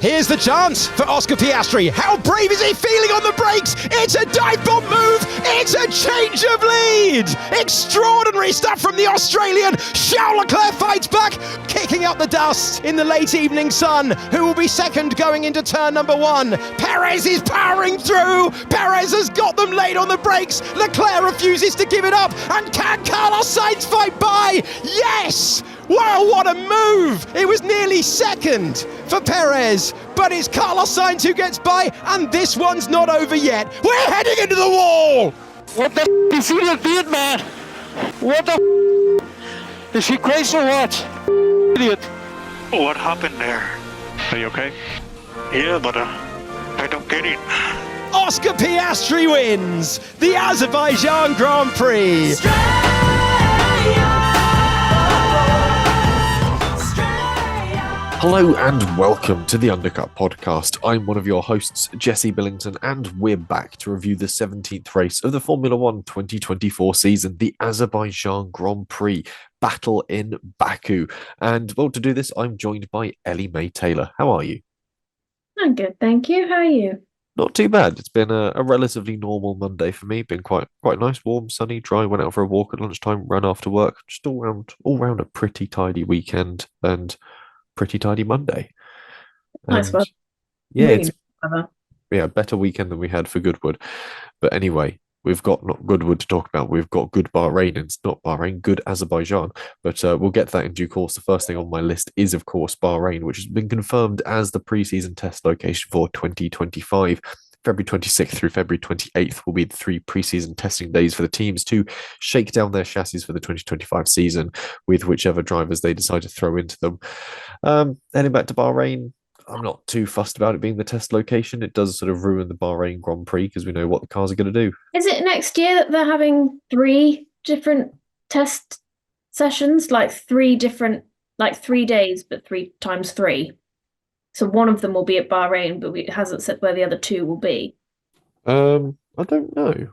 Here's the chance for Oscar Piastri. How brave is he feeling on the brakes? It's a dive bomb move. It's a change of lead. Extraordinary stuff from the Australian. Charles Leclerc fights back, kicking up the dust in the late evening sun. Who will be second going into turn number one? Perez is powering through. Perez has got them laid on the brakes. Leclerc refuses to give it up. And can Carlos Sainz fight by? Yes! Wow, what a move! It was nearly second for Perez, but it's Carlos Sainz who gets by, and this one's not over yet. We're heading into the wall! What the is he doing, man? What the is he crazy or what? Idiot. What happened there? Are you okay? Yeah, but I don't get it. Oscar Piastri wins the Azerbaijan Grand Prix. Hello and welcome to the Undercut Podcast. I'm one of your hosts, Jesse Billington, and we're back to review the 17th race of the Formula One 2024 season, the Azerbaijan Grand Prix battle in Baku. And well, to do this, I'm joined by Ellie-May Taylor. How are you? I'm good, thank you. How are you? Not too bad. It's been a relatively normal Monday for me. Been quite nice, warm, sunny, dry. Went out for a walk at lunchtime, ran after work. Just all round a pretty tidy weekend and pretty tidy Monday. Nice weather. Yeah, really it's weather. better weekend than we had for Goodwood. But anyway, we've got not Goodwood to talk about. We've got good Bahrain, and it's not Bahrain, good Azerbaijan. But we'll get to that in due course. The first thing on my list is, of course, Bahrain, which has been confirmed as the pre-season test location for 2025. February 26th through February 28th will be the 3 pre-season testing days for the teams to shake down their chassis for the 2025 season with whichever drivers they decide to throw into them. Heading back to Bahrain, I'm not too fussed about it being the test location. It does sort of ruin the Bahrain Grand Prix because we know what the cars are going to do. Is it next year that they're having 3 different test sessions? Like 3 different, like 3 days, but 3 times 3. So one of them will be at Bahrain, but it hasn't said where the other 2 will be. I don't know.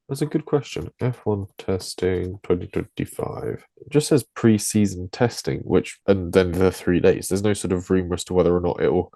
That's a good question. F1 testing 2025. It just says pre-season testing, and then the 3 days. There's no sort of rumor as to whether or not it will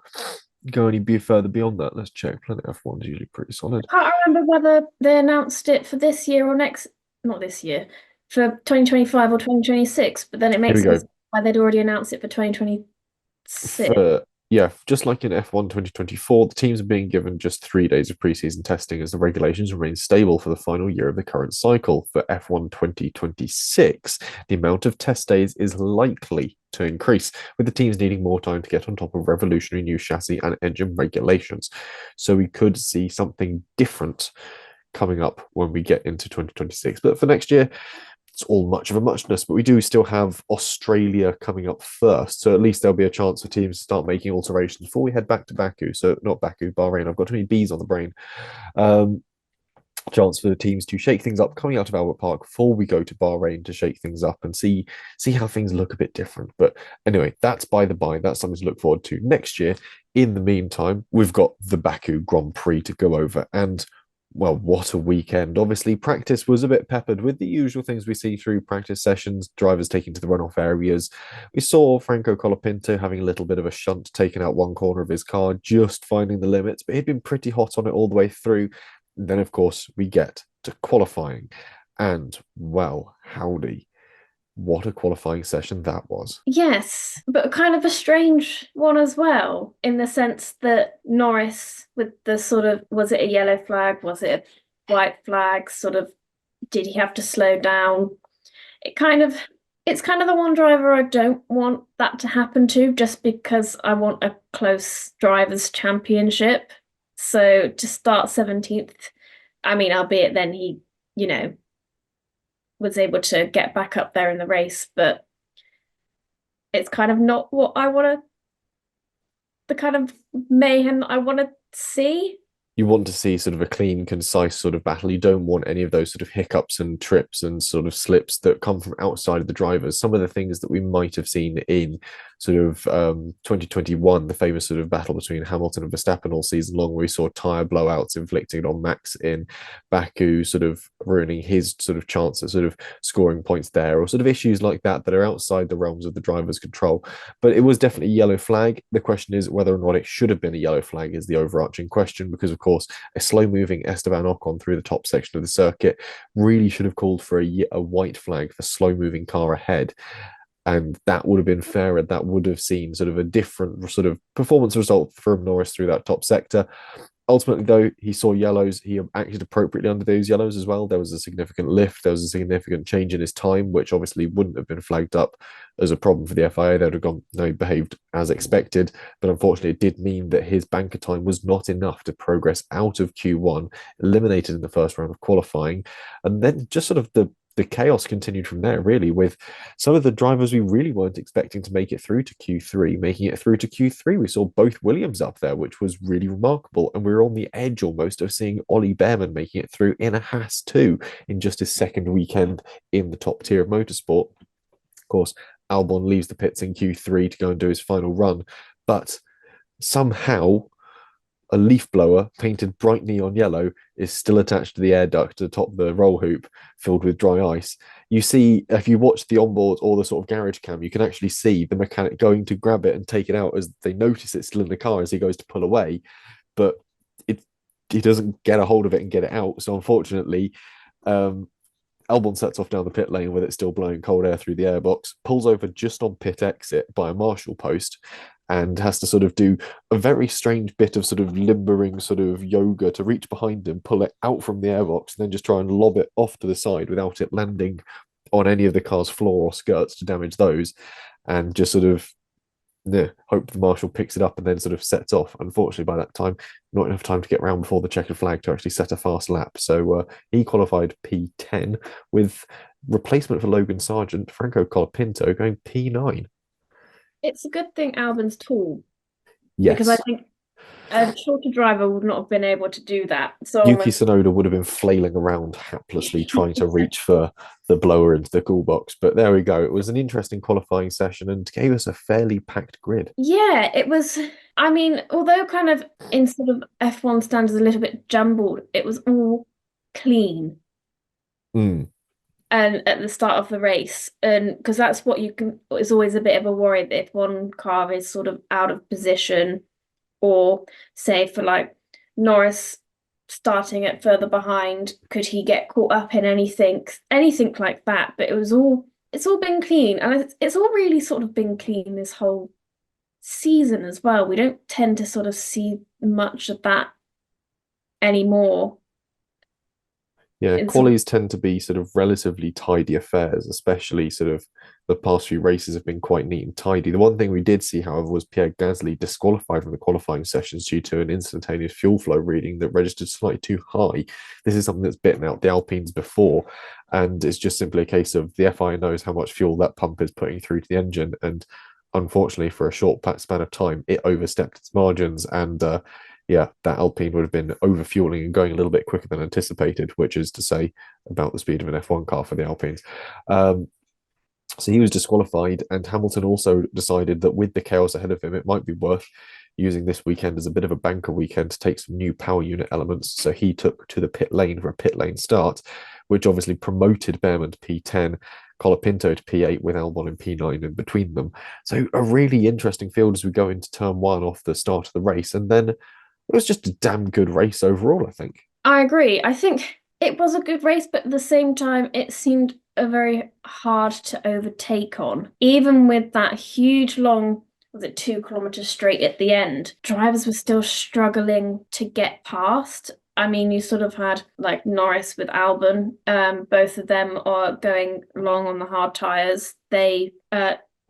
go any further beyond that. Let's check. Planet F1 is usually pretty solid. I can't remember whether they announced it for this year or not this year, for 2025 or 2026, but then it makes sense why they'd already announced it for 2026. Yeah, just like in F1 2024, the teams are being given just 3 days of preseason testing as the regulations remain stable for the final year of the current cycle. For F1 2026, the amount of test days is likely to increase, with the teams needing more time to get on top of revolutionary new chassis and engine regulations. So we could see something different coming up when we get into 2026. But for next year, it's all much of a muchness, but we do still have Australia coming up first. So at least there'll be a chance for teams to start making alterations before we head back to Baku. So not Baku, Bahrain. I've got too many B's on the brain. Chance for the teams to shake things up coming out of Albert Park before we go to Bahrain to shake things up and see how things look a bit different. But anyway, that's by the by. That's something to look forward to next year. In the meantime, we've got the Baku Grand Prix to go over, and well, what a weekend. Obviously, practice was a bit peppered with the usual things we see through practice sessions, drivers taking to the runoff areas. We saw Franco Colapinto having a little bit of a shunt, taking out one corner of his car, just finding the limits, but he'd been pretty hot on it all the way through. And then, of course, we get to qualifying. And, well, howdy. What a qualifying session that was. Yes, but kind of a strange one as well, in the sense that Norris, with the sort of, was it a yellow flag? Was it a white flag? Sort of, did he have to slow down? It's kind of the one driver I don't want that to happen to, just because I want a close drivers' championship. So to start 17th, I mean, albeit then he, was able to get back up there in the race, but it's kind of not what I want the kind of mayhem I want to see. You want to see sort of a clean, concise sort of battle. You don't want any of those sort of hiccups and trips and sort of slips that come from outside of the drivers. Some of the things that we might have seen in sort of 2021, the famous sort of battle between Hamilton and Verstappen all season long, where we saw tyre blowouts inflicted on Max in Baku, sort of ruining his sort of chance at sort of scoring points there, or sort of issues like that that are outside the realms of the driver's control. But it was definitely a yellow flag. The question is whether or not it should have been a yellow flag is the overarching question, because of course a slow-moving Esteban Ocon through the top section of the circuit really should have called for a white flag for slow-moving car ahead. And that would have been fairer. That would have seen sort of a different sort of performance result from Norris through that top sector. Ultimately, though, he saw yellows. He acted appropriately under those yellows as well. There was a significant lift. There was a significant change in his time, which obviously wouldn't have been flagged up as a problem for the FIA. They would have gone, no, he behaved as expected. But unfortunately, it did mean that his banker time was not enough to progress out of Q1, eliminated in the first round of qualifying. And then just sort of the chaos continued from there, really, with some of the drivers we really weren't expecting to make it through to Q3, making it through to Q3. We saw both Williams up there, which was really remarkable. And we were on the edge almost of seeing Ollie Behrman making it through in a Haas too, in just his second weekend in the top tier of motorsport. Of course, Albon leaves the pits in Q3 to go and do his final run. But somehow a leaf blower painted bright neon yellow is still attached to the air duct to the top of the roll hoop filled with dry ice. You see, if you watch the onboard or the sort of garage cam, you can actually see the mechanic going to grab it and take it out as they notice it's still in the car as he goes to pull away. But he doesn't get a hold of it and get it out. So unfortunately, Albon sets off down the pit lane with it still blowing cold air through the airbox, pulls over just on pit exit by a marshal post, and has to sort of do a very strange bit of sort of limbering sort of yoga to reach behind him, pull it out from the airbox, and then just try and lob it off to the side without it landing on any of the car's floor or skirts to damage those, and just sort of hope the marshal picks it up and then sort of sets off. Unfortunately, by that time, not enough time to get around before the checkered flag to actually set a fast lap. So he qualified P10 with replacement for Logan Sargent, Franco Colapinto, going P9. It's a good thing Albon's tall. Yes. Because I think a shorter driver would not have been able to do that. So Yuki Tsunoda would have been flailing around haplessly trying to reach for the blower into the cool box. But there we go. It was an interesting qualifying session and gave us a fairly packed grid. Yeah, it was. I mean, although kind of in sort of F1 standards a little bit jumbled, it was all clean. Mm. And at the start of the race, and because that's what you can, is always a bit of a worry that if one car is sort of out of position, or say for like Norris starting it further behind, could he get caught up in anything like that? But it's all been clean, and it's all really sort of been clean this whole season as well. We don't tend to sort of see much of that anymore. Yeah, qualies tend to be sort of relatively tidy affairs, especially sort of the past few races have been quite neat and tidy. The one thing we did see, however, was Pierre Gasly disqualified from the qualifying sessions due to an instantaneous fuel flow reading that registered slightly too high. This is something that's bitten out the Alpines before, and it's just simply a case of the FIA knows how much fuel that pump is putting through to the engine, and unfortunately, for a short span of time, it overstepped its margins, and that Alpine would have been overfueling and going a little bit quicker than anticipated, which is to say about the speed of an F1 car for the Alpines. So he was disqualified, and Hamilton also decided that with the chaos ahead of him, it might be worth using this weekend as a bit of a banker weekend to take some new power unit elements. So he took to the pit lane for a pit lane start, which obviously promoted Behrman to P10, Colapinto to P8 with Albon and P9 in between them. So a really interesting field as we go into turn one off the start of the race. And then it was just a damn good race overall, I think. I agree. I think it was a good race, but at the same time, it seemed a very hard to overtake on. Even with that huge long, was it 2 kilometers straight at the end, drivers were still struggling to get past. I mean, you sort of had like Norris with Albon. Both of them are going long on the hard tyres.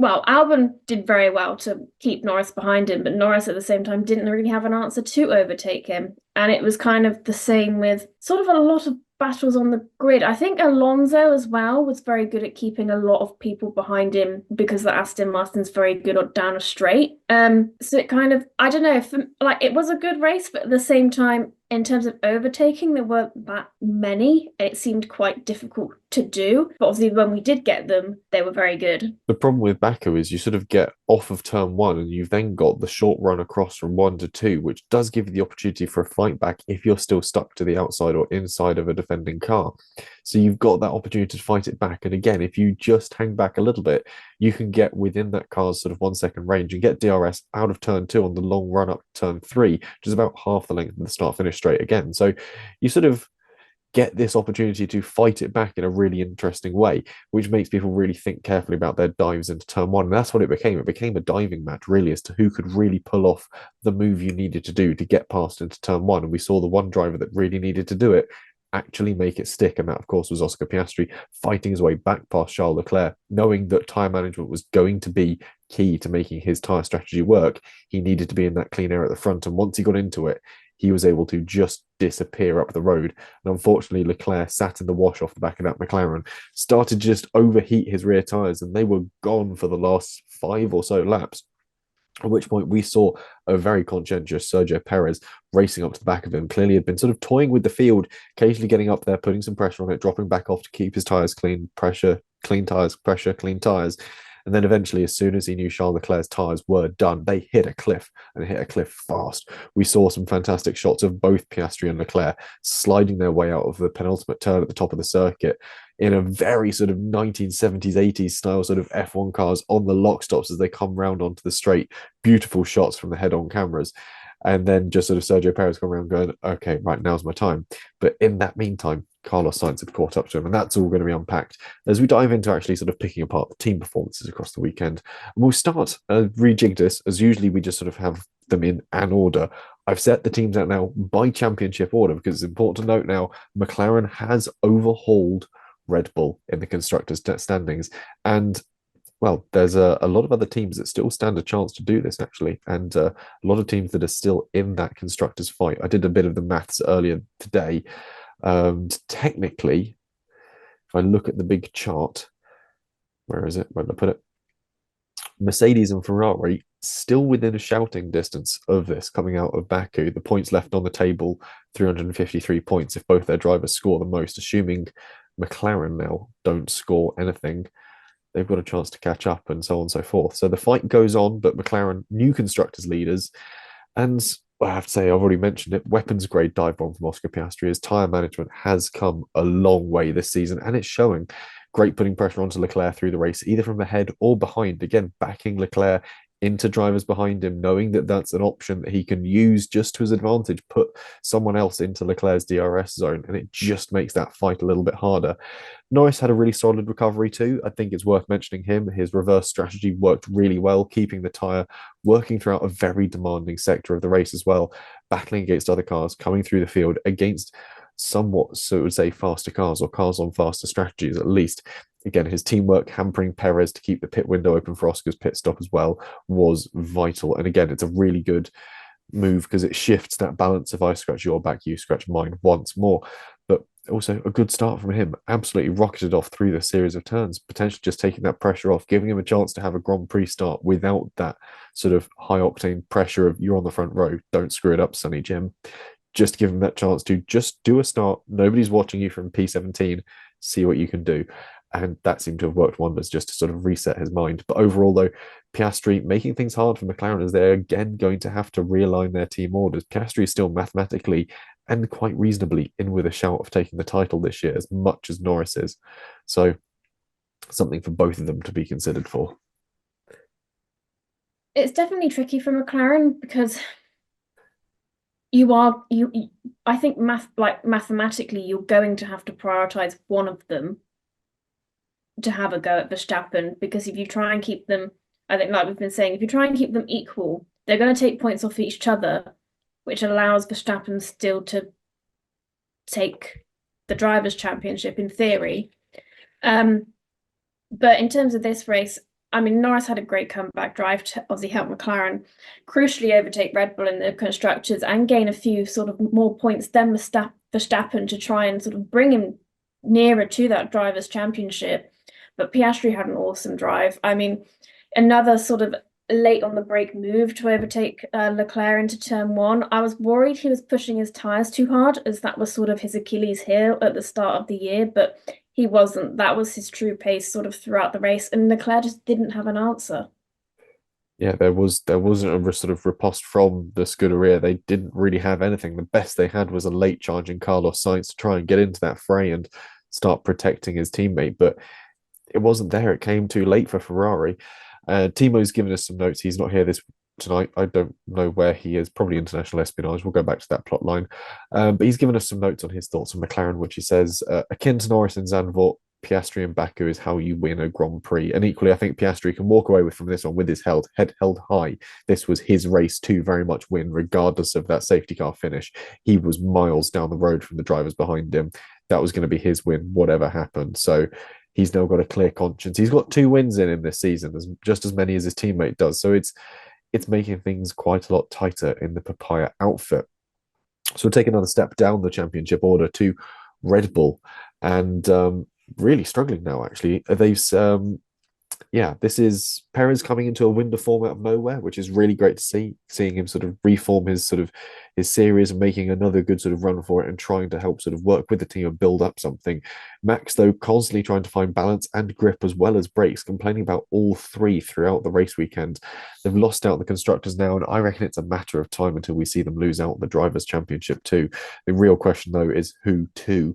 Albon did very well to keep Norris behind him, but Norris at the same time didn't really have an answer to overtake him. And it was kind of the same with sort of a lot of battles on the grid. I think Alonso as well was very good at keeping a lot of people behind him because the Aston Martin's very good down a straight. So it kind of, I don't know, it was a good race, but at the same time, in terms of overtaking, there weren't that many. It seemed quite difficult to do. But obviously, when we did get them, they were very good. The problem with Baku is you sort of get off of turn one, and you've then got the short run across from 1 to 2, which does give you the opportunity for a fight back if you're still stuck to the outside or inside of a defending car. So you've got that opportunity to fight it back. And again, if you just hang back a little bit, you can get within that car's sort of 1 second range and get DRS out of turn two on the long run up to turn three, which is about half the length of the start finish straight again. So you sort of get this opportunity to fight it back in a really interesting way, which makes people really think carefully about their dives into turn one. And that's what it became. It became a diving match, really, as to who could really pull off the move you needed to do to get past into turn one. And we saw the one driver that really needed to do it actually make it stick. And that, of course, was Oscar Piastri, fighting his way back past Charles Leclerc, knowing that tyre management was going to be key to making his tyre strategy work. He needed to be in that clean air at the front. And once he got into it, he was able to just disappear up the road. And unfortunately, Leclerc sat in the wash off the back of that McLaren, started to just overheat his rear tyres, and they were gone for the last 5 or so laps. At which point we saw a very conscientious Sergio Perez racing up to the back of him. Clearly had been sort of toying with the field, occasionally getting up there, putting some pressure on it, dropping back off to keep his tyres clean, pressure, clean tyres, pressure, clean tyres. And then eventually, as soon as he knew Charles Leclerc's tyres were done, they hit a cliff, and hit a cliff fast. We saw some fantastic shots of both Piastri and Leclerc sliding their way out of the penultimate turn at the top of the circuit in a very sort of 1970s, 80s style sort of F1 cars on the lock stops as they come round onto the straight. Beautiful shots from the head-on cameras. And then just sort of Sergio Perez come around going, okay, right, now's my time. But in that meantime, Carlos Sainz had caught up to him, and that's all going to be unpacked as we dive into actually sort of picking apart the team performances across the weekend. And we'll start, rejig this, as usually we just sort of have them in an order. I've set the teams out now by championship order because it's important to note now McLaren has overhauled Red Bull in the constructors' standings, and well, there's a lot of other teams that still stand a chance to do this, actually, and a lot of teams that are still in that constructors' fight. I did a bit of the maths earlier today. Technically, if I look at the big chart, where is it? Where did I put it? Mercedes and Ferrari still within a shouting distance of this coming out of Baku. The points left on the table, 353 points if both their drivers score the most, assuming McLaren now don't score anything. They've got a chance to catch up and so on and so forth. So the fight goes on, but McLaren, new constructors leaders. And I have to say, I've already mentioned it, weapons grade dive bomb from Oscar Piastri. His tyre management has come a long way this season, and it's showing. Great putting pressure onto Leclerc through the race, either from ahead or behind. Again, backing Leclerc into drivers behind him, knowing that that's an option that he can use just to his advantage, put someone else into Leclerc's DRS zone, and it just makes that fight a little bit harder. Norris had a really solid recovery too. I think it's worth mentioning him. His reverse strategy worked really well, keeping the tyre working throughout a very demanding sector of the race as well, battling against other cars, coming through the field against somewhat, so I would say, faster cars or cars on faster strategies at least. Again, his teamwork hampering Perez to keep the pit window open for Oscar's pit stop as well was vital. And again, it's a really good move because it shifts that balance of I scratch your back, you scratch mine once more. But also a good start from him. Absolutely rocketed off through the series of turns, potentially just taking that pressure off, giving him a chance to have a Grand Prix start without that sort of high octane pressure of you're on the front row, don't screw it up, Sonny Jim. Just give him that chance to just do a start. Nobody's watching you from P17. See what you can do. And that seemed to have worked wonders just to sort of reset his mind. But overall, though, Piastri making things hard for McLaren as they're again going to have to realign their team orders. Piastri is still mathematically and quite reasonably in with a shout of taking the title this year as much as Norris is. So something for both of them to be considered for. It's definitely tricky for McLaren because I think mathematically you're going to have to prioritize one of them to have a go at Verstappen, because if you try and keep them, I think like we've been saying, if you try and keep them equal, they're going to take points off each other, which allows Verstappen still to take the Drivers' Championship in theory. But in terms of this race, I mean, Norris had a great comeback drive to obviously help McLaren crucially overtake Red Bull in the constructors and gain a few sort of more points than Verstappen to try and sort of bring him nearer to that Drivers' Championship. But Piastri had an awesome drive. I mean, another sort of late on the break move to overtake Leclerc into turn one. I was worried he was pushing his tyres too hard, as that was sort of his Achilles heel at the start of the year, but he wasn't. That was his true pace sort of throughout the race, and Leclerc just didn't have an answer. Yeah, there wasn't a sort of riposte from the Scuderia. They didn't really have anything. The best they had was a late charging Carlos Sainz to try and get into that fray and start protecting his teammate, but it wasn't there. It came too late for Ferrari. Thiebo's given us some notes. He's not here this tonight. I don't know where he is. Probably international espionage. We'll go back to that plot line. But he's given us some notes on his thoughts on McLaren, which he says akin to Norris and Zandvoort, Piastri and Baku is how you win a Grand Prix. And equally, I think Piastri can walk away from this one with his head held high. This was his race to very much win, regardless of that safety car finish. He was miles down the road from the drivers behind him. That was going to be his win, whatever happened. So he's now got a clear conscience. He's got 2 wins in this season, just as many as his teammate does. So it's making things quite a lot tighter in the papaya outfit. So we'll take another step down the championship order to Red Bull, and really struggling now. Actually, this is Perez coming into a winter form out of nowhere, which is really great to see. Seeing him sort of reform his series and making another good sort of run for it and trying to help sort of work with the team and build up something. Max, though, constantly trying to find balance and grip as well as brakes, complaining about all 3 throughout the race weekend. They've lost out the constructors now, and I reckon it's a matter of time until we see them lose out the Drivers' Championship too. The real question, though, is who to?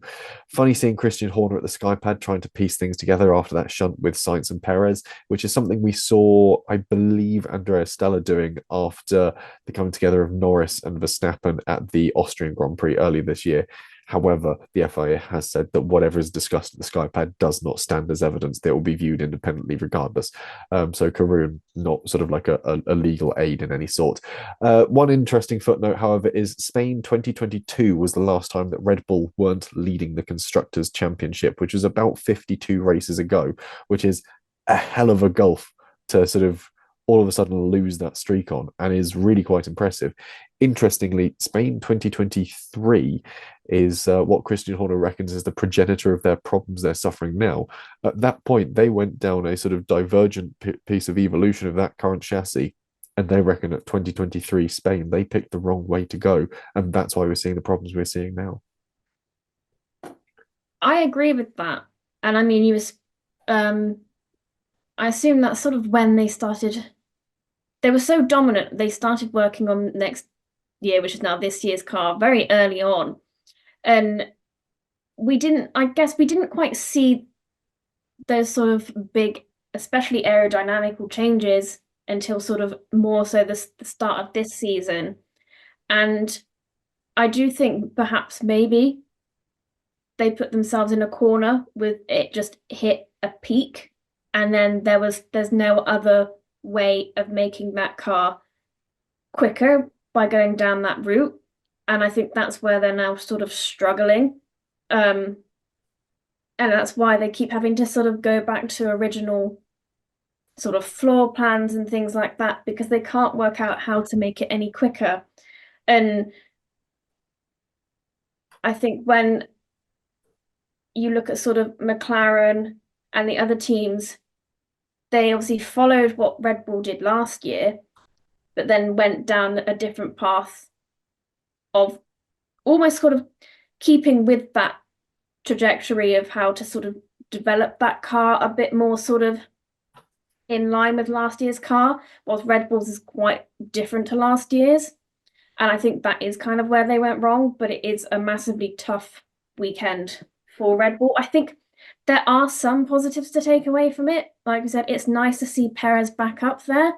Funny seeing Christian Horner at the Skypad trying to piece things together after that shunt with Sainz and Perez, which is something we saw, I believe, Andrea Stella doing after the coming together of Norris and Verstappen at the Austrian Grand Prix earlier this year. However, the FIA has said that whatever is discussed at the Skypad does not stand as evidence. They will be viewed independently regardless. So Karun, not sort of like a legal aid in any sort. One interesting footnote, however, is Spain 2022 was the last time that Red Bull weren't leading the Constructors' Championship, which was about 52 races ago, which is a hell of a gulf to sort of all of a sudden lose that streak on, and is really quite impressive. Interestingly, Spain 2023 is what Christian Horner reckons is the progenitor of their problems they're suffering now. At that point, they went down a sort of divergent piece of evolution of that current chassis, and they reckon at 2023 Spain, they picked the wrong way to go, and that's why we're seeing the problems we're seeing now. I agree with that. And I mean, I assume that's sort of when they were so dominant, they started working on next year, which is now this year's car, very early on. And I guess we didn't quite see those sort of big, especially aerodynamical changes until sort of more so the start of this season. And I do think perhaps maybe they put themselves in a corner with it just hit a peak, and then there's no other way of making that car quicker by going down that route. And I think that's where they're now sort of struggling. And that's why they keep having to sort of go back to original sort of floor plans and things like that, because they can't work out how to make it any quicker. And I think when you look at sort of McLaren and the other teams, they obviously followed what Red Bull did last year, but then went down a different path of almost sort of keeping with that trajectory of how to sort of develop that car a bit more sort of in line with last year's car, whilst Red Bull's is quite different to last year's. And I think that is kind of where they went wrong, but it is a massively tough weekend for Red Bull. I think there are some positives to take away from it. Like we said, it's nice to see Perez back up there.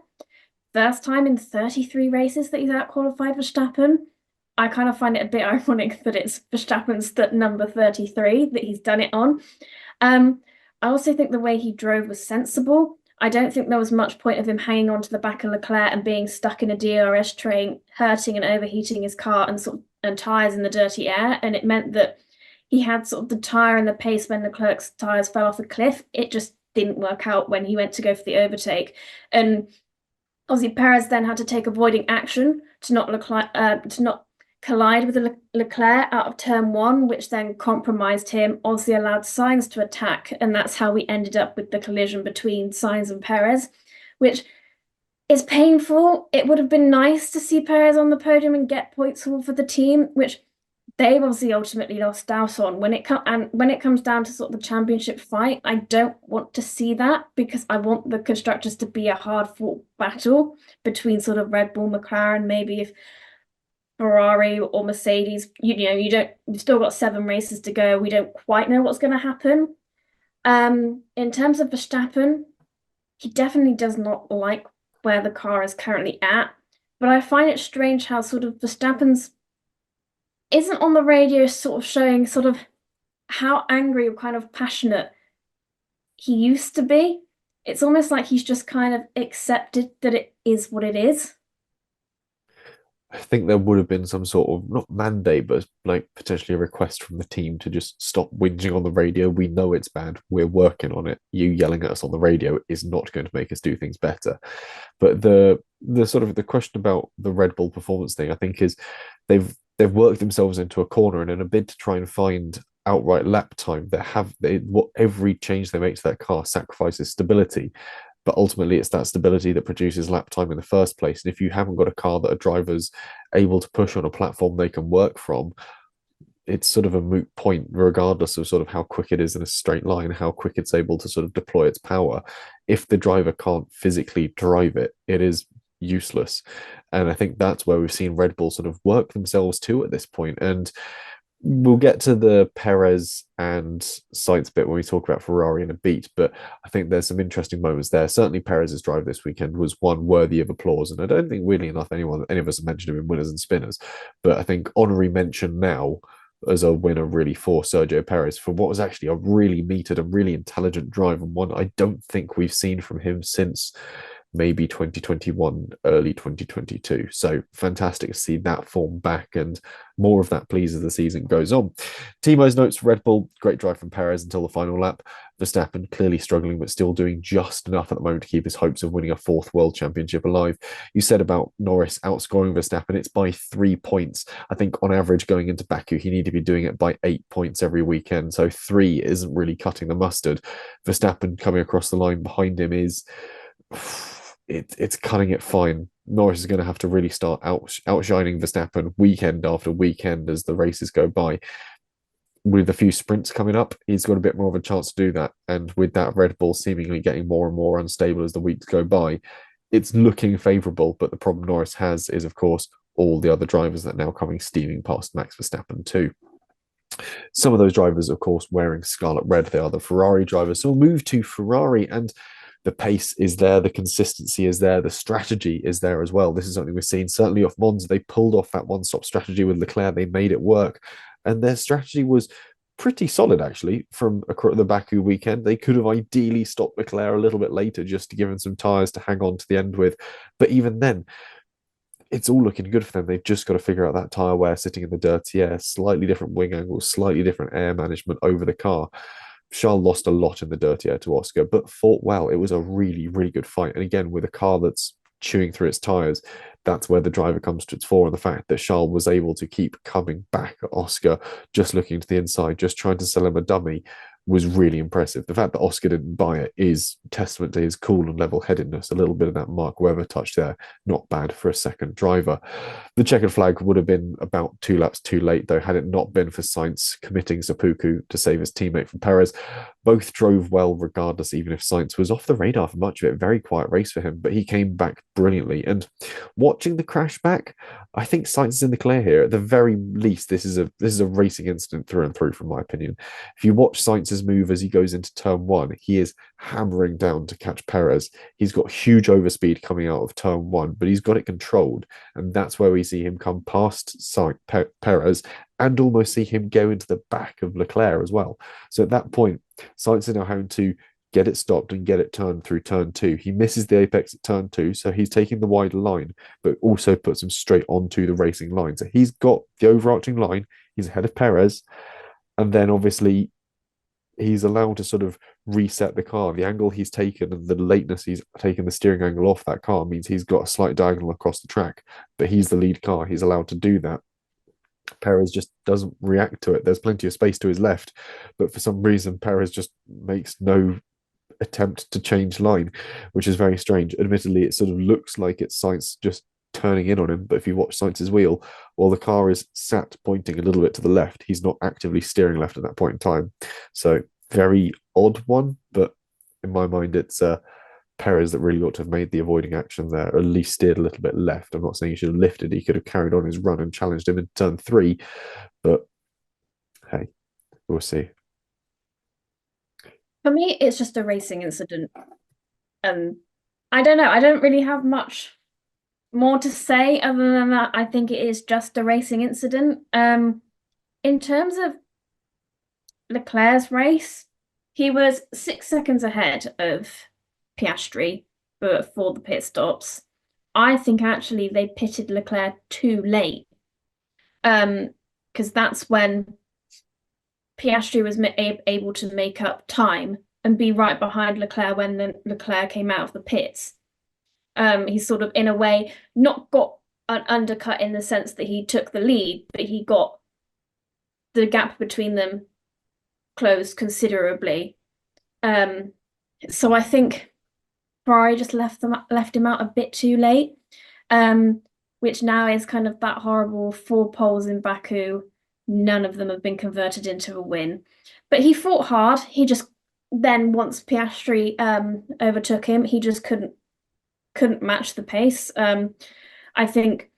First time in 33 races that he's out-qualified Verstappen. I kind of find it a bit ironic that it's Verstappen's number 33 that he's done it on. I also think the way he drove was sensible. I don't think there was much point of him hanging on to the back of Leclerc and being stuck in a DRS train, hurting and overheating his car and tyres in the dirty air. And it meant that he had sort of the tyre and the pace when Leclerc's tyres fell off a cliff. It just didn't work out when he went to go for the overtake. And obviously Perez then had to take avoiding action to not collide with Leclerc out of turn 1, which then compromised him, obviously allowed Sainz to attack, and that's how we ended up with the collision between Sainz and Perez, which is painful. It would have been nice to see Perez on the podium and get points for the team, which they've obviously ultimately lost out on when it comes down to sort of the championship fight. I don't want to see that, because I want the constructors to be a hard fought battle between sort of Red Bull, McLaren, maybe if Ferrari or Mercedes. You've still got 7 races to go. We don't quite know what's going to happen. In terms of Verstappen, he definitely does not like where the car is currently at, but I find it strange how sort of Verstappen's isn't on the radio sort of showing sort of how angry or kind of passionate he used to be. It's almost like he's just kind of accepted that it is what it is. I think there would have been some sort of, not mandate, but like potentially a request from the team to just stop whinging on the radio. We know it's bad. We're working on it. You yelling at us on the radio is not going to make us do things better. But the sort of the question about the Red Bull performance thing, I think, is they've worked themselves into a corner, and in a bid to try and find outright lap time, every change they make to that car sacrifices stability. But ultimately, it's that stability that produces lap time in the first place. And if you haven't got a car that a driver's able to push on a platform they can work from, it's sort of a moot point, regardless of sort of how quick it is in a straight line, how quick it's able to sort of deploy its power. If the driver can't physically drive it, it is useless. And I think that's where we've seen Red Bull sort of work themselves to at this point. And we'll get to the Perez and Sainz bit when we talk about Ferrari in a beat, but I think there's some interesting moments there. Certainly Perez's drive this weekend was one worthy of applause, and I don't think, weirdly enough, any of us have mentioned him in winners and spinners, but I think honorary mention now as a winner really for Sergio Perez for what was actually a really metered and really intelligent drive, and one I don't think we've seen from him since maybe 2021, early 2022. So fantastic to see that form back, and more of that, please, as the season goes on. Thiebo's notes for Red Bull: great drive from Perez until the final lap. Verstappen clearly struggling, but still doing just enough at the moment to keep his hopes of winning a 4th world championship alive. You said about Norris outscoring Verstappen, it's by 3 points. I think on average going into Baku, he needed to be doing it by 8 points every weekend. So 3 isn't really cutting the mustard. Verstappen coming across the line behind him is... it's cutting it fine. Norris is going to have to really start outshining Verstappen weekend after weekend as the races go by. With a few sprints coming up, he's got a bit more of a chance to do that. And with that Red Bull seemingly getting more and more unstable as the weeks go by, it's looking favourable. But the problem Norris has is, of course, all the other drivers that are now coming steaming past Max Verstappen too. Some of those drivers, of course, wearing scarlet red. They are the Ferrari drivers. So we'll move to Ferrari, and the pace is there, the consistency is there, the strategy is there as well. This is something we've seen certainly off Monza. They pulled off that one-stop strategy with Leclerc. They made it work, and their strategy was pretty solid actually from the Baku weekend. They could have ideally stopped Leclerc a little bit later just to give him some tyres to hang on to the end with, but even then, it's all looking good for them. They've just got to figure out that tyre wear sitting in the dirty air, slightly different wing angles, slightly different air management over the car. Charles lost a lot in the dirty air to Oscar, but fought well. It was a really, really good fight. And again, with a car that's chewing through its tyres, that's where the driver comes to its fore. And the fact that Charles was able to keep coming back at Oscar, just looking to the inside, just trying to sell him a dummy, was really impressive. The fact that Oscar didn't buy it is testament to his cool and level-headedness. A little bit of that Mark Webber touch there, not bad for a second driver. The checkered flag would have been about 2 laps too late, though, had it not been for Sainz committing seppuku to save his teammate from Perez. Both drove well regardless, even if Sainz was off the radar for much of it. Very quiet race for him, but he came back brilliantly. And watching the crash back, I think Sainz is in the clear here. At the very least, this is a racing incident through and through, from my opinion. If you watch Sainz's move as he goes into turn 1, he is hammering down to catch Perez. He's got huge overspeed coming out of turn 1, but he's got it controlled, and that's where we see him come past Perez and almost see him go into the back of Leclerc as well. So at that point, Sainz is now having to get it stopped and get it turned through turn 2. He misses the apex at turn 2, so he's taking the wider line, but also puts him straight onto the racing line. So he's got the overarching line, he's ahead of Perez, and then obviously he's allowed to sort of reset the car. The angle he's taken and the lateness he's taken the steering angle off that car means he's got a slight diagonal across the track, but he's the lead car. He's allowed to do that. Perez just doesn't react to it. There's plenty of space to his left, but for some reason, Perez just makes no attempt to change line, which is very strange. Admittedly, it sort of looks like it's Sainz just turning in on him. But if you watch Sainz's wheel, while the car is sat pointing a little bit to the left, he's not actively steering left at that point in time. So very odd one, but in my mind, it's Perez that really ought to have made the avoiding action there, or at least steered a little bit left. I'm not saying he should have lifted. He could have carried on his run and challenged him in turn 3, but hey, we'll see. For me, it's just a racing incident. I don't know. I don't really have much more to say other than that. I think it is just a racing incident. In terms of Leclerc's race, he was 6 seconds ahead of Piastri for the pit stops. I think actually they pitted Leclerc too late, because that's when Piastri was able to make up time and be right behind Leclerc when Leclerc came out of the pits. He sort of, in a way, not got an undercut in the sense that he took the lead, but he got the gap between them closed considerably. So I think Ferrari just left him out a bit too late, which now is kind of that horrible 4 poles in Baku. None of them have been converted into a win. But he fought hard. He just then, once Piastri overtook him, he just couldn't match the pace. I think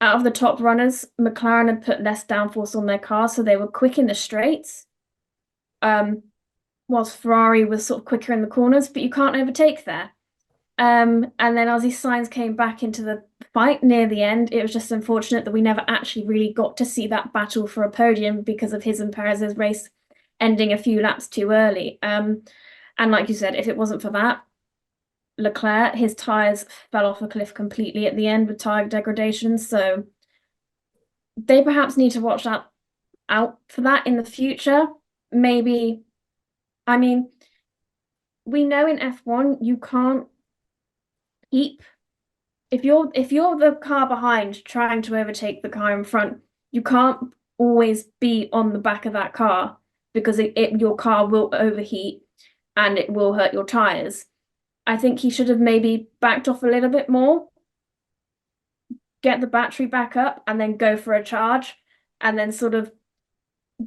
out of the top runners, McLaren had put less downforce on their car, so they were quick in the straights, whilst Ferrari was sort of quicker in the corners, but you can't overtake there. And then as Sainz came back into the fight near the end, it was just unfortunate that we never actually really got to see that battle for a podium because of his and Perez's race ending a few laps too early. And like you said, if it wasn't for that, Leclerc, his tyres fell off a cliff completely at the end with tyre degradation. So they perhaps need to watch out for that in the future. Maybe, I mean, we know in F1 you can't keep, if you're the car behind trying to overtake the car in front, you can't always be on the back of that car because your car will overheat and it will hurt your tyres. I think he should have maybe backed off a little bit more, get the battery back up, and then go for a charge, and then sort of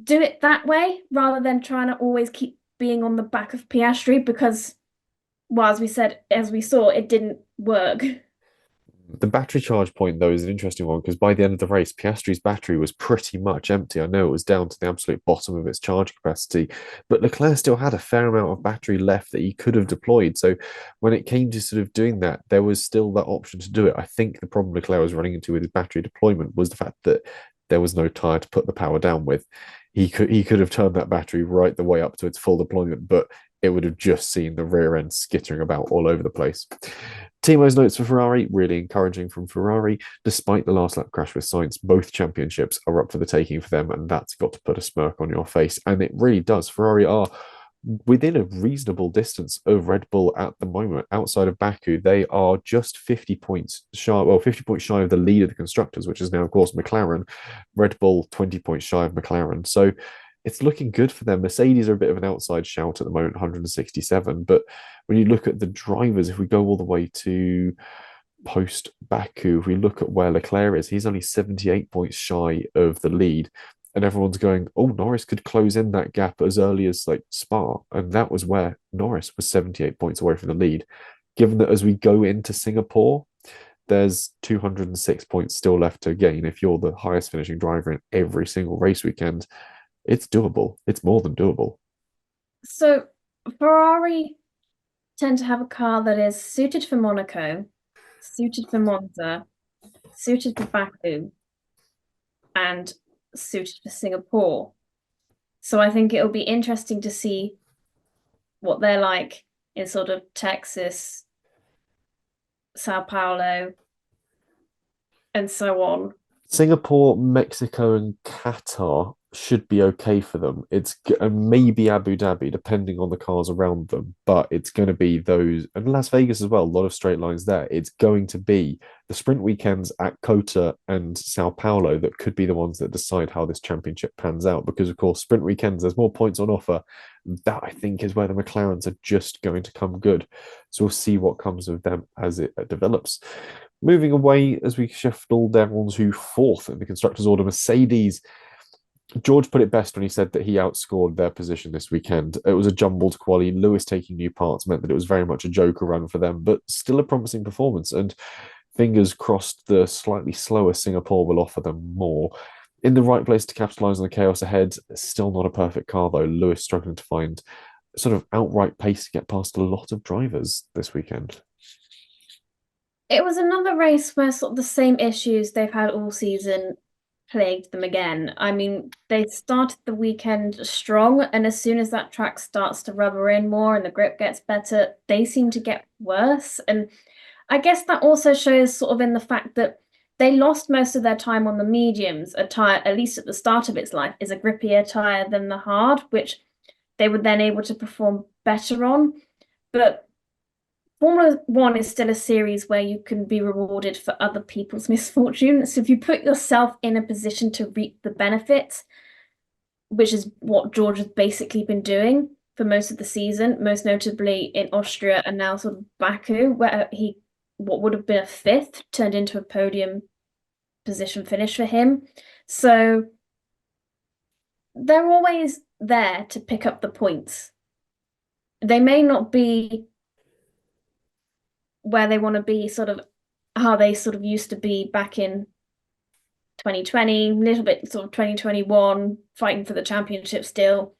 do it that way rather than trying to always keep being on the back of Piastri because, well, as we saw, it didn't work. The battery charge point, though, is an interesting one because by the end of the race, Piastri's battery was pretty much empty. I know it was down to the absolute bottom of its charge capacity, but Leclerc still had a fair amount of battery left that he could have deployed. So when it came to sort of doing that, there was still that option to do it. I think the problem Leclerc was running into with his battery deployment was the fact that there was no tyre to put the power down with. He could have turned that battery right the way up to its full deployment, but it would have just seen the rear end skittering about all over the place. Thiebo's notes for Ferrari, really encouraging from Ferrari. Despite the last lap crash with Sainz, both championships are up for the taking for them, and that's got to put a smirk on your face. And it really does. Ferrari are within a reasonable distance of Red Bull at the moment. Outside of Baku, they are just 50 points shy, well, 50 points shy of the lead of the constructors, which is now, of course, McLaren. Red Bull, 20 points shy of McLaren. So it's looking good for them. Mercedes are a bit of an outside shout at the moment, 167. But when you look at the drivers, if we go all the way to post Baku, if we look at where Leclerc is, he's only 78 points shy of the lead. And everyone's going, oh, Norris could close in that gap as early as like Spa. And that was where Norris was 78 points away from the lead. Given that as we go into Singapore, there's 206 points still left to gain. If you're the highest finishing driver in every single race weekend, it's doable. It's more than doable. So Ferrari tend to have a car that is suited for Monaco, suited for Monza, suited for Baku, and suited for Singapore. So I think it'll be interesting to see what they're like in sort of Texas, Sao Paulo, and so on. Singapore, Mexico, and Qatar should be okay for them. It's maybe Abu Dhabi, depending on the cars around them, but it's going to be those, and Las Vegas as well, a lot of straight lines there. It's going to be the sprint weekends at Kota and Sao Paulo that could be the ones that decide how this championship pans out, because of course sprint weekends, there's more points on offer. That I think is where the McLarens are just going to come good. So we'll see what comes of them as it develops. Moving away as we shuffle down to fourth in the constructors' order, Mercedes. George put it best when he said that he outscored their position this weekend. It was a jumbled quali. Lewis taking new parts meant that it was very much a joker run for them, but still a promising performance. And fingers crossed, the slightly slower Singapore will offer them more. In the right place to capitalise on the chaos ahead. Still not a perfect car, though. Lewis struggling to find sort of outright pace to get past a lot of drivers this weekend. It was another race where sort of the same issues they've had all season plagued them again. I mean, they started the weekend strong, and as soon as that track starts to rubber in more and the grip gets better, they seem to get worse. And I guess that also shows sort of in the fact that they lost most of their time on the mediums. A tire, at least at the start of its life, is a grippier tire than the hard, which they were then able to perform better on. But Formula One is still a series where you can be rewarded for other people's misfortune. So if you put yourself in a position to reap the benefits, which is what George has basically been doing for most of the season, most notably in Austria and now sort of Baku, where what would have been a fifth turned into a podium position finish for him. So they're always there to pick up the points. They may not be where they want to be, sort of how they sort of used to be back in 2020, a little bit sort of 2021, fighting for the championship still.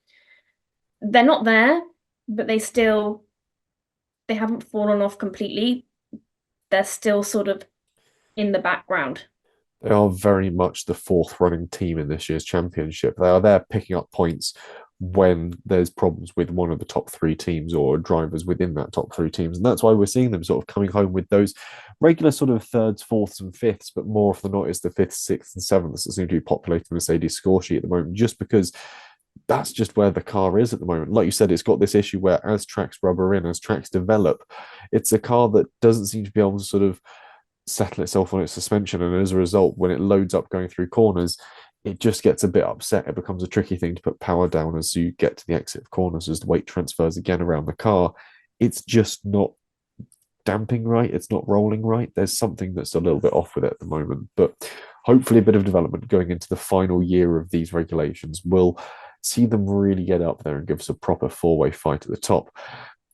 They're not there, but they haven't fallen off completely. They're still sort of in the background. They are very much the fourth running team in this year's championship. They are there picking up points when there's problems with one of the top three teams or drivers within that top three teams. And that's why we're seeing them sort of coming home with those regular sort of thirds, fourths, and fifths, but more often than not, it's the fifth, sixth, and sevenths that seem to be populating the Mercedes score sheet at the moment, just because that's just where the car is at the moment. Like you said, it's got this issue where as tracks rubber in, as tracks develop, it's a car that doesn't seem to be able to sort of settle itself on its suspension. And as a result, when it loads up going through corners, it just gets a bit upset. It becomes a tricky thing to put power down as you get to the exit of corners, as the weight transfers again around the car. It's just not damping right. It's not rolling right. There's something that's a little bit off with it at the moment. But hopefully a bit of development going into the final year of these regulations will see them really get up there and give us a proper four-way fight at the top.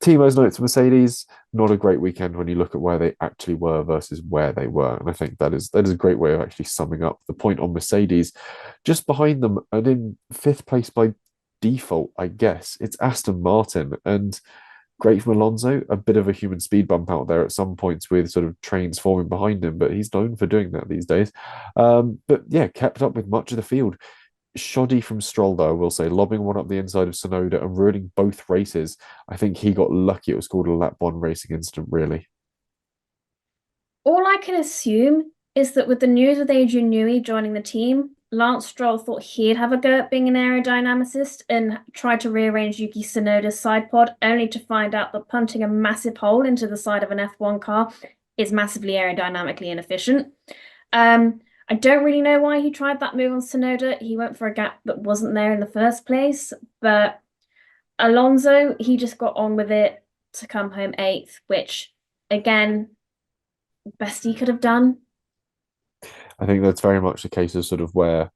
Thiebo's notes for Mercedes, not a great weekend when you look at where they actually were versus where they were. And I think that is a great way of actually summing up the point on Mercedes. Just behind them and in fifth place by default, I guess, it's Aston Martin. And great from Alonso, a bit of a human speed bump out there at some points with sort of trains forming behind him, but he's known for doing that these days. But yeah, kept up with much of the field. Shoddy from Stroll, though, I will say, lobbing one up the inside of Tsunoda and ruining both races. I think he got lucky. It was called a lap one racing incident, really. All I can assume is that with the news of Adrian Newey joining the team, Lance Stroll thought he'd have a go at being an aerodynamicist and tried to rearrange Yuki Tsunoda's side pod, only to find out that punting a massive hole into the side of an F1 car is massively aerodynamically inefficient. I don't really know why he tried that move on Tsunoda. He went for a gap that wasn't there in the first place. But Alonso, he just got on with it to come home eighth, which, again, best he could have done. I think that's very much the case of sort of where,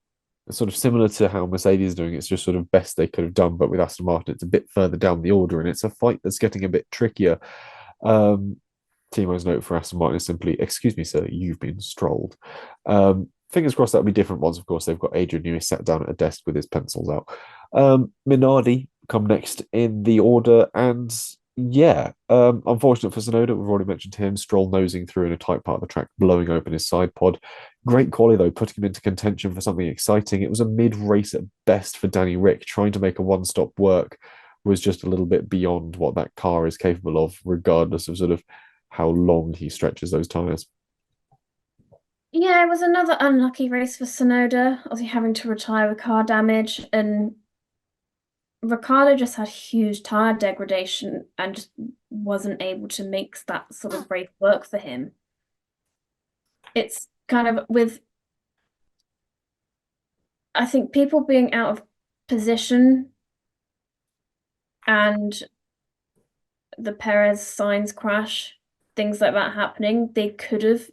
sort of similar to how Mercedes is doing, it's just sort of best they could have done. But with Aston Martin, it's a bit further down the order and it's a fight that's getting a bit trickier. Thiebo's note for Aston Martin is simply, excuse me, sir, you've been strolled. Fingers crossed that'll be different ones. Of course, they've got Adrian Newey sat down at a desk with his pencils out. Minardi come next in the order. And yeah, unfortunate for Tsunoda, we've already mentioned him. Stroll nosing through in a tight part of the track, blowing open his side pod. Great quali, though, putting him into contention for something exciting. It was a mid-race at best for Danny Rick. Trying to make a one-stop work was just a little bit beyond what that car is capable of, regardless of sort of how long he stretches those tyres. Yeah, it was another unlucky race for Tsunoda, obviously having to retire with car damage, and Ricciardo just had huge tyre degradation and just wasn't able to make that sort of race work for him. It's kind of with, I think, people being out of position and the Perez Sainz crash, things like that happening, they could have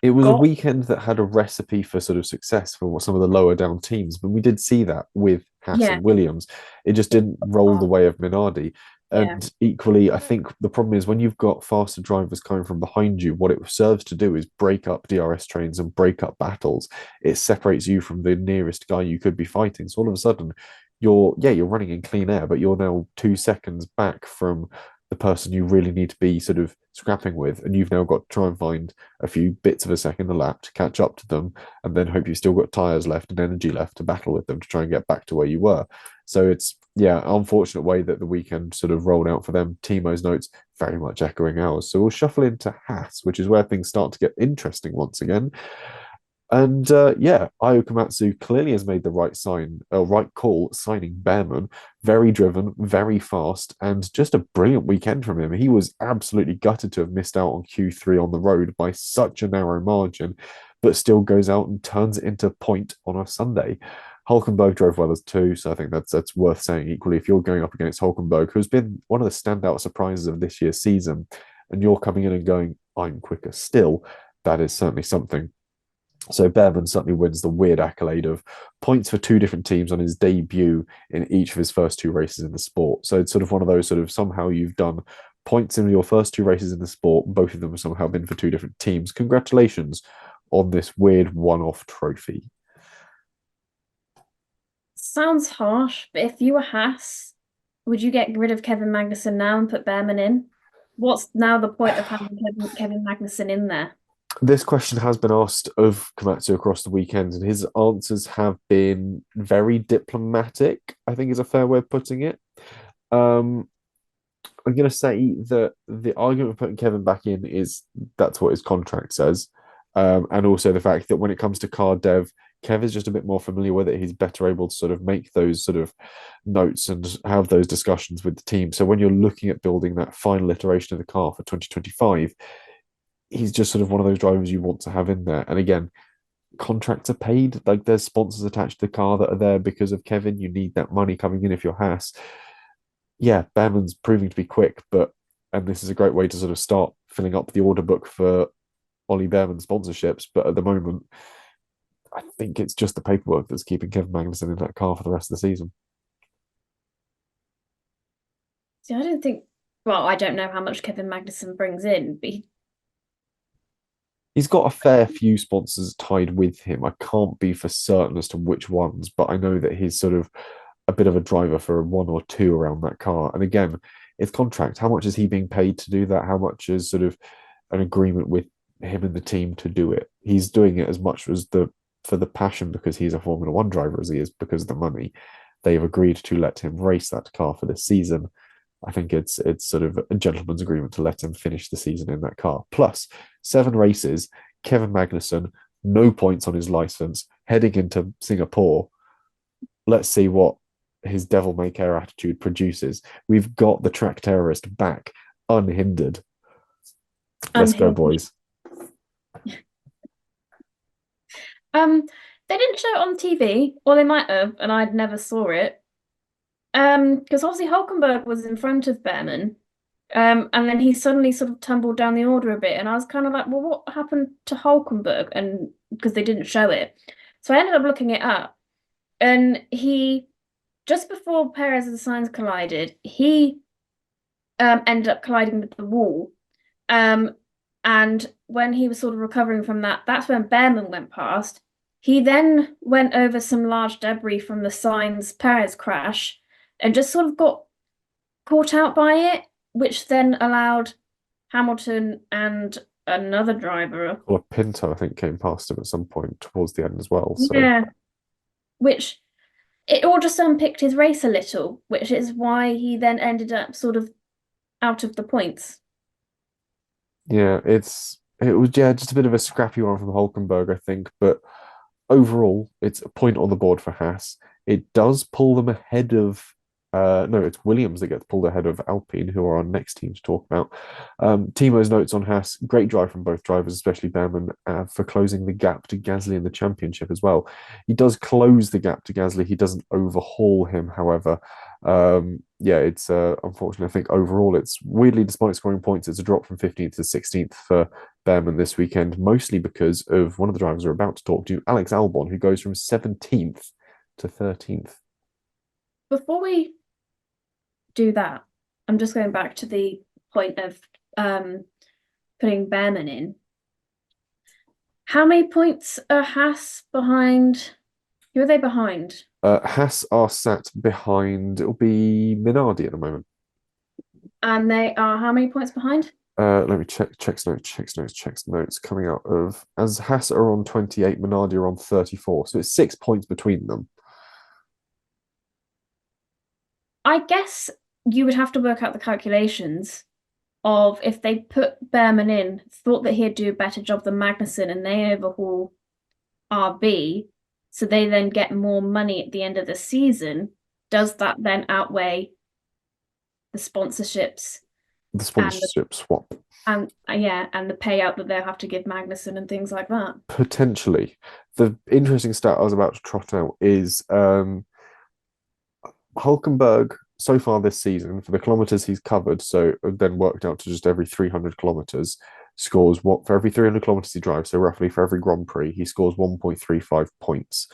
It was a got. weekend that had a recipe for sort of success for some of the lower down teams, but we did see that with Haas Yeah. and Williams. It just didn't roll the way of Minardi. Yeah. And equally, I think the problem is when you've got faster drivers coming from behind you, what it serves to do is break up DRS trains and break up battles. It separates you from the nearest guy you could be fighting. So all of a sudden, you're running in clean air, but you're now 2 seconds back from the person you really need to be sort of scrapping with, and you've now got to try and find a few bits of a second a lap to catch up to them, and then hope you've still got tires left and energy left to battle with them to try and get back to where you were. So it's unfortunate way that the weekend sort of rolled out for them. Thiemo's notes very much echoing ours. So we'll shuffle into Haas, which is where things start to get interesting once again. And Ayo Komatsu clearly has made the right call, signing Behrman. Very driven, very fast, and just a brilliant weekend from him. He was absolutely gutted to have missed out on Q3 on the road by such a narrow margin, but still goes out and turns it into point on a Sunday. Hulkenberg drove well as two, so I think that's worth saying equally. If you're going up against Hulkenberg, who's been one of the standout surprises of this year's season, and you're coming in and going, I'm quicker still, that is certainly something. So Behrman certainly wins the weird accolade of points for two different teams on his debut in each of his first two races in the sport. So it's sort of one of those sort of somehow you've done points in your first two races in the sport. Both of them have somehow been for two different teams. Congratulations on this weird one-off trophy. Sounds harsh, but if you were Haas, would you get rid of Kevin Magnussen now and put Behrman in? What's now the point of having Kevin Magnussen in there? This question has been asked of Komatsu across the weekend, and his answers have been very diplomatic, I think is a fair way of putting it. I'm going to say that the argument for putting Kevin back in is that's what his contract says. And also the fact that when it comes to car dev, Kev is just a bit more familiar with it. He's better able to sort of make those sort of notes and have those discussions with the team. So when you're looking at building that final iteration of the car for 2025, he's just sort of one of those drivers you want to have in there. And again, contracts are paid. Like there's sponsors attached to the car that are there because of Kevin. You need that money coming in if you're Haas. Yeah, Behrman's proving to be quick, and this is a great way to sort of start filling up the order book for Ollie Behrman sponsorships. But at the moment, I think it's just the paperwork that's keeping Kevin Magnussen in that car for the rest of the season. See, I don't think. Well, I don't know how much Kevin Magnussen brings in, but he's got a fair few sponsors tied with him. I can't be for certain as to which ones, but I know that he's sort of a bit of a driver for one or two around that car. And again, it's contract. How much is he being paid to do that? How much is sort of an agreement with him and the team to do it? He's doing it as much as for the passion because he's a Formula One driver as he is because of the money. They've agreed to let him race that car for this season. I think it's sort of a gentleman's agreement to let him finish the season in that car. Plus, 7 races, Kevin Magnussen, no points on his license, heading into Singapore. Let's see what his devil may care attitude produces. We've got the track terrorist back, unhindered. Let's go, boys. They didn't show it on TV, or they might have, and I never saw it. Because obviously Hulkenberg was in front of Behrman, and then he suddenly sort of tumbled down the order a bit, and I was kind of like, well, what happened to Hulkenberg? And because they didn't show it, so I ended up looking it up, and he just before Perez and Sainz collided, he ended up colliding with the wall, and when he was sort of recovering from that, that's when Behrman went past. He then went over some large debris from the Sainz Perez crash and just sort of got caught out by it, which then allowed Hamilton and another driver. Well, Pinto, I think, came past him at some point towards the end as well. So. Yeah, which it all just unpicked his race a little, which is why he then ended up sort of out of the points. Yeah, it was just a bit of a scrappy one from Hulkenberg, I think, but overall, it's a point on the board for Haas. It does pull them ahead of No, it's Williams that gets pulled ahead of Alpine, who are our next team to talk about. Thiebo's notes on Haas: great drive from both drivers, especially Behrman, for closing the gap to Gasly in the championship as well. He does close the gap to Gasly. He doesn't overhaul him, however. Yeah, it's unfortunate. I think overall, it's weirdly, despite scoring points, it's a drop from 15th to 16th for Behrman this weekend, mostly because of one of the drivers we're about to talk to, Alex Albon, who goes from 17th to 13th. Before we do that, I'm just going back to the point of putting Behrman in. How many points are Haas behind? Who are they behind? Haas are sat behind, it'll be Minardi at the moment. And they are how many points behind? Let me check notes coming out of, as Haas are on 28, Minardi are on 34. So it's 6 points between them. I guess you would have to work out the calculations of if they put Behrman in, thought that he'd do a better job than Magnussen, and they overhaul RB, so they then get more money at the end of the season. Does that then outweigh the sponsorships? The sponsorship swap. And and the payout that they'll have to give Magnussen and things like that. Potentially. The interesting stat I was about to trot out is Hulkenberg so far this season, for the kilometers he's covered, so then worked out to just every 300 kilometers, scores what for every 300 kilometers he drives, so roughly for every Grand Prix, he scores 1.35 points.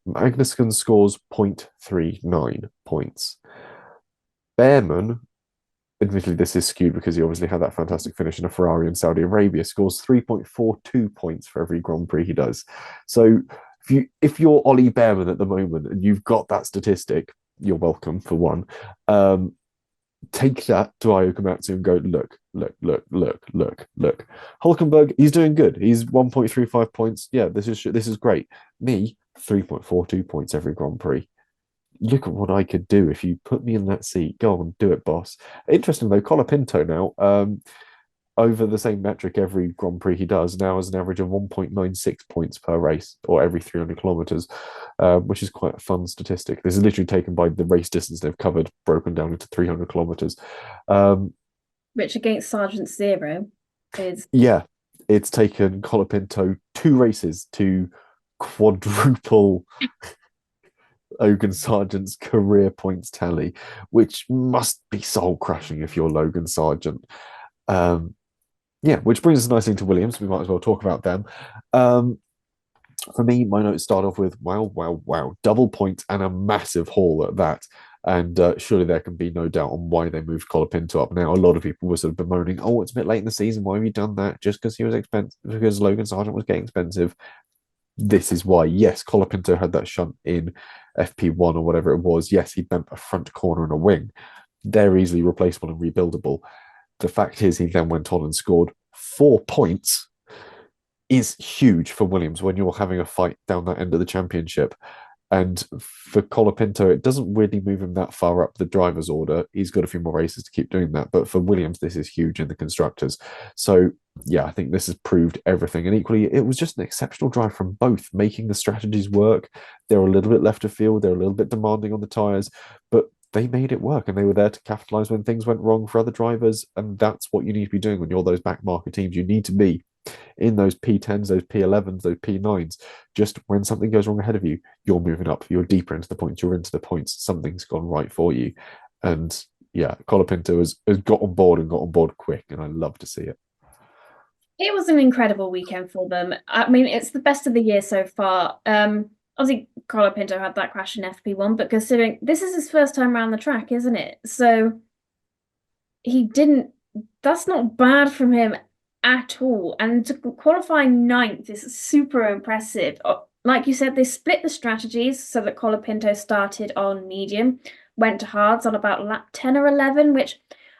Magnussen scores 0.39 points. Behrman, admittedly, this is skewed because he obviously had that fantastic finish in a Ferrari in Saudi Arabia, scores 3.42 points for every Grand Prix he does. So if you're Ollie Behrman at the moment and you've got that statistic, you're welcome for one. Take that to Ayao Komatsu and go, look. Hulkenberg, he's doing good. He's 1.35 points. Yeah, this is great. Me, 3.42 points every Grand Prix. Look at what I could do if you put me in that seat. Go on, do it, boss. Interesting though, Colapinto now, over the same metric every Grand Prix he does, now has an average of 1.96 points per race, or every 300 kilometers, which is quite a fun statistic. This is literally taken by the race distance they've covered, broken down into 300 kilometers. Which against Sargent Zero is... Yeah, it's taken Colapinto 2 races to quadruple Logan Sargent's career points tally, which must be soul crushing if you're Logan Sargent. Yeah, which brings us nicely to Williams. We might as well talk about them. For me, my notes start off with wow, double points and a massive haul at that. And surely there can be no doubt on why they moved Colapinto up. Now, a lot of people were sort of bemoaning, oh, it's a bit late in the season. Why have you done that? Just because he was expensive, because Logan Sargent was getting expensive. This is why. Yes, Colapinto had that shunt in FP1 or whatever it was. Yes, he bent a front corner and a wing. They're easily replaceable and rebuildable. The fact is, he then went on and scored 4 points, is huge for Williams when you're having a fight down that end of the championship. And for Colapinto, it doesn't really move him that far up the driver's order. He's got a few more races to keep doing that. But for Williams, this is huge in the constructors. So, yeah, I think this has proved everything. And equally, it was just an exceptional drive from both, making the strategies work. They're a little bit left of field. They're a little bit demanding on the tyres. But they made it work, and they were there to capitalize when things went wrong for other drivers. And that's what you need to be doing when you're those back market teams. You need to be in those P10s, those P11s, those P9s. Just when something goes wrong ahead of you, you're moving up. You're deeper into the points. You're into the points. Something's gone right for you. And yeah, Colapinto has got on board and got on board quick, and I love to see it. It was an incredible weekend for them. I mean, it's the best of the year so far. Obviously, Colapinto had that crash in FP1, but considering this is his first time around the track, isn't it? So that's not bad from him at all. And to qualifying 9th is super impressive. Like you said, they split the strategies so that Colapinto started on medium, went to hards on about lap 10 or 11, which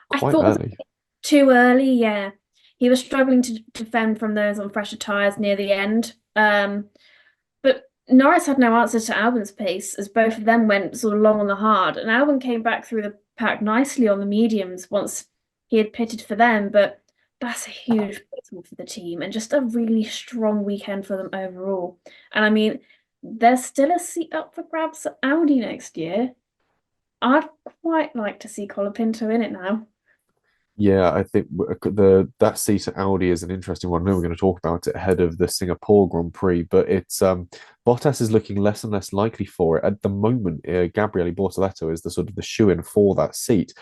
Quite I thought early. was too early, yeah. He was struggling to defend from those on fresher tyres near the end. But Norris had no answer to Albon's pace, as both of them went sort of long on the hard, and Albon came back through the pack nicely on the mediums once he had pitted for them. But that's a huge placement for the team, and just a really strong weekend for them overall. And I mean, there's still a seat up for grabs at Audi next year. I'd quite like to see Colapinto in it now. Yeah, I think that seat at Audi is an interesting one. I know we're going to talk about it ahead of the Singapore Grand Prix, but it's Bottas is looking less and less likely for it at the moment. Gabriele Bortoleto is the sort of the shoe-in for that seat,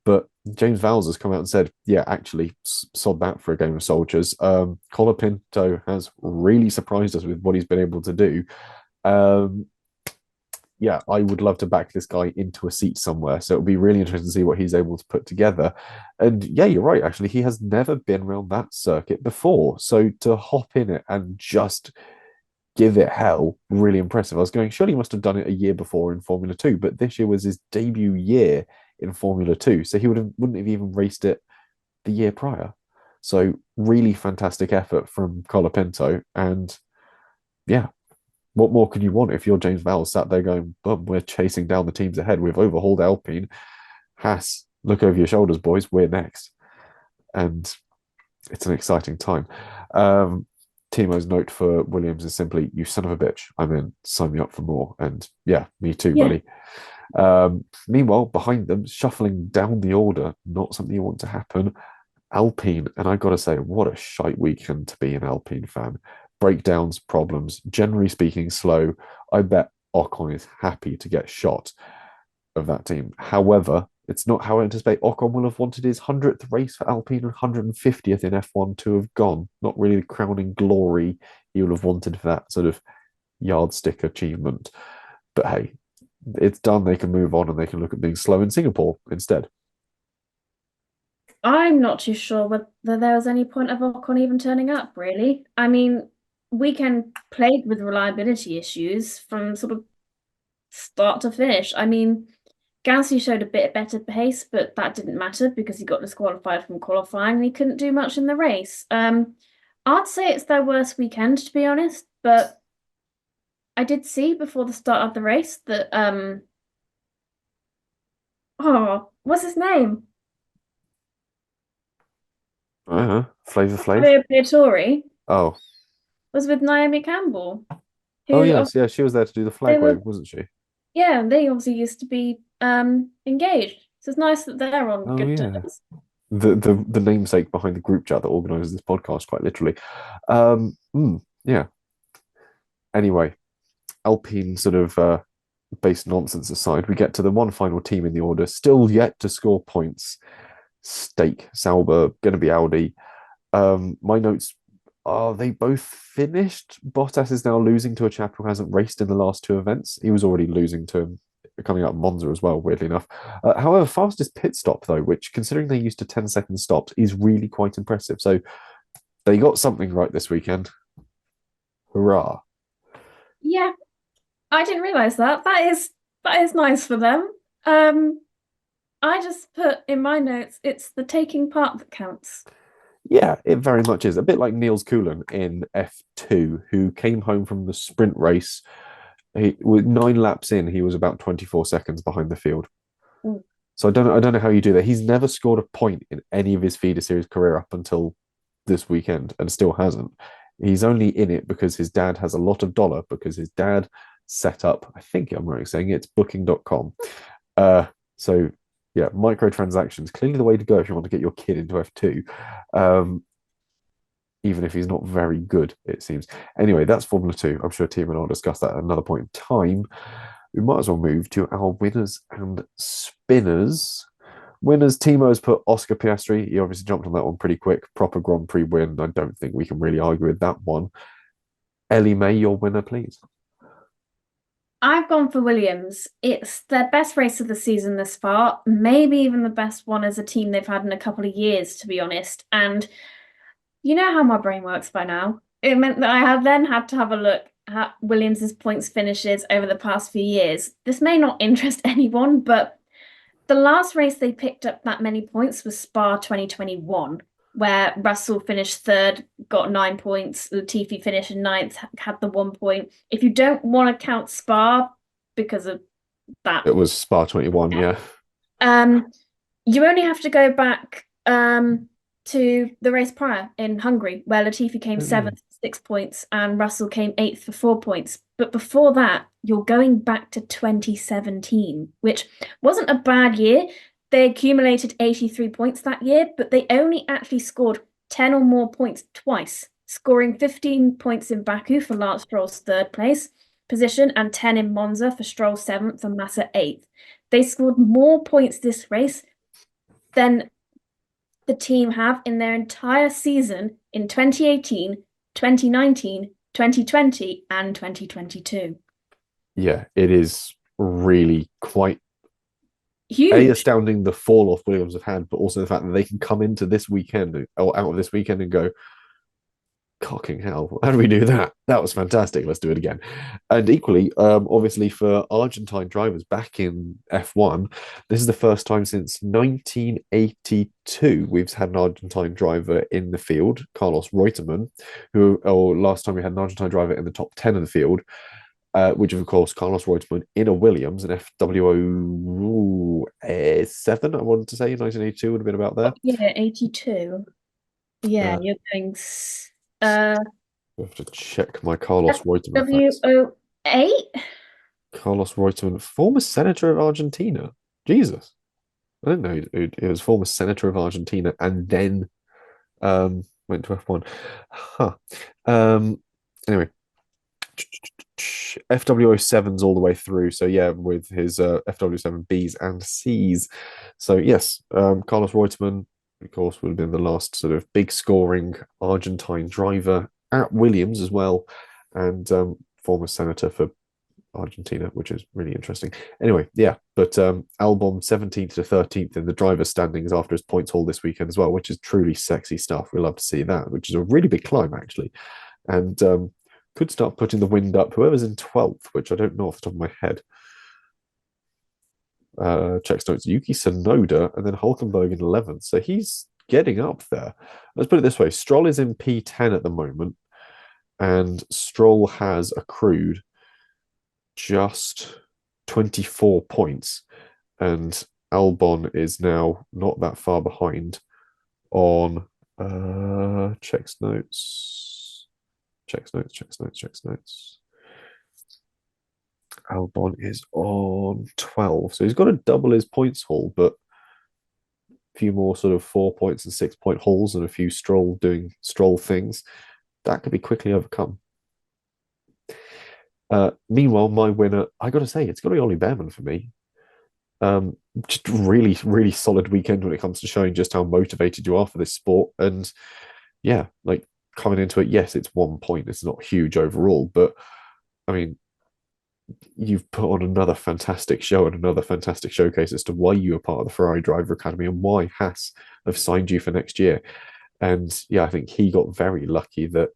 but James Vowles has come out and said, "Yeah, actually, sod that for a game of soldiers." Colapinto has really surprised us with what he's been able to do. Um, yeah, I would love to back this guy into a seat somewhere. So it'll be really interesting to see what he's able to put together. And yeah, you're right. Actually, he has never been around that circuit before. So to hop in it and just give it hell, really impressive. I was going, surely he must have done it a year before in Formula Two, but this year was his debut year in Formula Two. So he wouldn't have even raced it the year prior. So really fantastic effort from Colapinto. And yeah, what more could you want if you're James Vowles sat there going, we're chasing down the teams ahead. We've overhauled Alpine. Haas, look over your shoulders, boys. We're next. And it's an exciting time. Thiebo's note for Williams is simply, you son of a bitch. I'm in. Sign me up for more. And yeah, me too, buddy. Meanwhile, behind them, shuffling down the order, not something you want to happen. Alpine, and I got to say, what a shite weekend to be an Alpine fan. Breakdowns, problems, generally speaking, slow. I bet Ocon is happy to get shot of that team. However, it's not how I anticipate Ocon will have wanted his 100th race for Alpine and 150th in F1 to have gone. Not really the crowning glory he would have wanted for that sort of yardstick achievement. But hey, it's done. They can move on and they can look at being slow in Singapore instead. I'm not too sure whether there was any point of Ocon even turning up, really. I mean, weekend plagued with reliability issues from sort of start to finish. I mean, Gasly showed a bit better pace, but that didn't matter because he got disqualified from qualifying and he couldn't do much in the race. I'd say it's their worst weekend, to be honest, but I did see before the start of the race that what's his name? Flavor Flav. Fabio Briatore Oh. was with Naomi Campbell. Oh yes, yeah, she was there to do the flag wave, wasn't she? Yeah, they obviously used to be engaged. So it's nice that they're on good terms. The namesake behind the group chat that organises this podcast, quite literally. Yeah. Anyway, Alpine sort of base nonsense aside, we get to the one final team in the order, still yet to score points. Stake, Sauber, going to be Audi. My notes are they both finished? Bottas is now losing to a chap who hasn't raced in the last two events. He was already losing to him coming out of Monza as well, weirdly enough. However, fastest pit stop, though, which considering they used to 10-second stops, is really quite impressive. So they got something right this weekend. Hurrah. Yeah, I didn't realise that. That is nice for them. I just put in my notes, it's the taking part that counts. Yeah, it very much is. A bit like Niels Coulinan in F2, who came home from the sprint race. With 9 laps in, he was about 24 seconds behind the field. Mm. So I don't know how you do that. He's never scored a point in any of his feeder series career up until this weekend, and still hasn't. He's only in it because his dad has a lot of dollar, because his dad set up, I think I'm right saying it's booking.com. So yeah, microtransactions, clearly the way to go if you want to get your kid into F2, even if he's not very good, it seems. Anyway, that's Formula 2. I'm sure Thiemo and I'll discuss that at another point in time. We might as well move to our winners and spinners. Winners, Thiemo has put Oscar Piastri. He obviously jumped on that one pretty quick. Proper Grand Prix win. I don't think we can really argue with that one. Ellie-May, your winner, please. I've gone for Williams. It's their best race of the season this far, maybe even the best one as a team they've had in a couple of years, to be honest. And you know how my brain works by now. It meant that I had to have a look at Williams's points finishes over the past few years. This may not interest anyone, but the last race they picked up that many points was Spa 2021, where Russell finished third, got 9 points. Latifi finished in ninth, had the 1 point. If you don't want to count Spa because of that, it was Spa 21, yeah. You only have to go back to the race prior in Hungary, where Latifi came 7th for 6 points and Russell came 8th for 4 points. But before that, you're going back to 2017, which wasn't a bad year. They accumulated 83 points that year, but they only actually scored 10 or more points twice, scoring 15 points in Baku for Lance Stroll's third place position and 10 in Monza for Stroll 7th and Massa 8th. They scored more points this race than the team have in their entire season in 2018, 2019, 2020, and 2022. Yeah, it is really quite Huge. astounding the fall off Williams have had, but also the fact that they can come into this weekend or out of this weekend and go, cocking hell, how do we do that? That was fantastic. Let's do it again. And equally, obviously for Argentine drivers back in F1, this is the first time since 1982 we've had an Argentine driver in the field, Carlos Reutemann, last time we had an Argentine driver in the top 10 of the field, which of course Carlos Reutemann in a Williams, an FW7, I wanted to say, 1982 would have been about there. Yeah, 82. Yeah, you're going... I have to check my Carlos Reutemann. W08? Carlos Reutemann, former senator of Argentina. Jesus. I didn't know he was former senator of Argentina and then went to F1. Huh. Anyway. FW07s all the way through. So yeah, with his FW7Bs and Cs. So yes, Carlos Reutemann, of course, would have been the last sort of big scoring Argentine driver at Williams as well, and former senator for Argentina, which is really interesting. Anyway, yeah, but Albon 17th to 13th in the driver standings after his points haul this weekend as well, which is truly sexy stuff. We love to see that, which is a really big climb actually, and could start putting the wind up whoever's in 12th, which I don't know off the top of my head. Checks notes, Yuki Tsunoda and then Hulkenberg in 11th. So he's getting up there. Let's put it this way. Stroll is in P10 at the moment, and Stroll has accrued just 24 points, and Albon is now not that far behind on checks notes. Albon is on 12, so he's got to double his points haul, but a few more sort of 4 points and 6 point hauls and a few Stroll things that could be quickly overcome. Meanwhile, my winner, I got to say, it's got to be Ollie Behrman for me. Just really, really solid weekend when it comes to showing just how motivated you are for this sport, and yeah, like coming into it, yes, it's 1 point. It's not huge overall, but I mean, you've put on another fantastic show and another fantastic showcase as to why you are part of the Ferrari Driver Academy and why Haas have signed you for next year. And yeah, I think he got very lucky that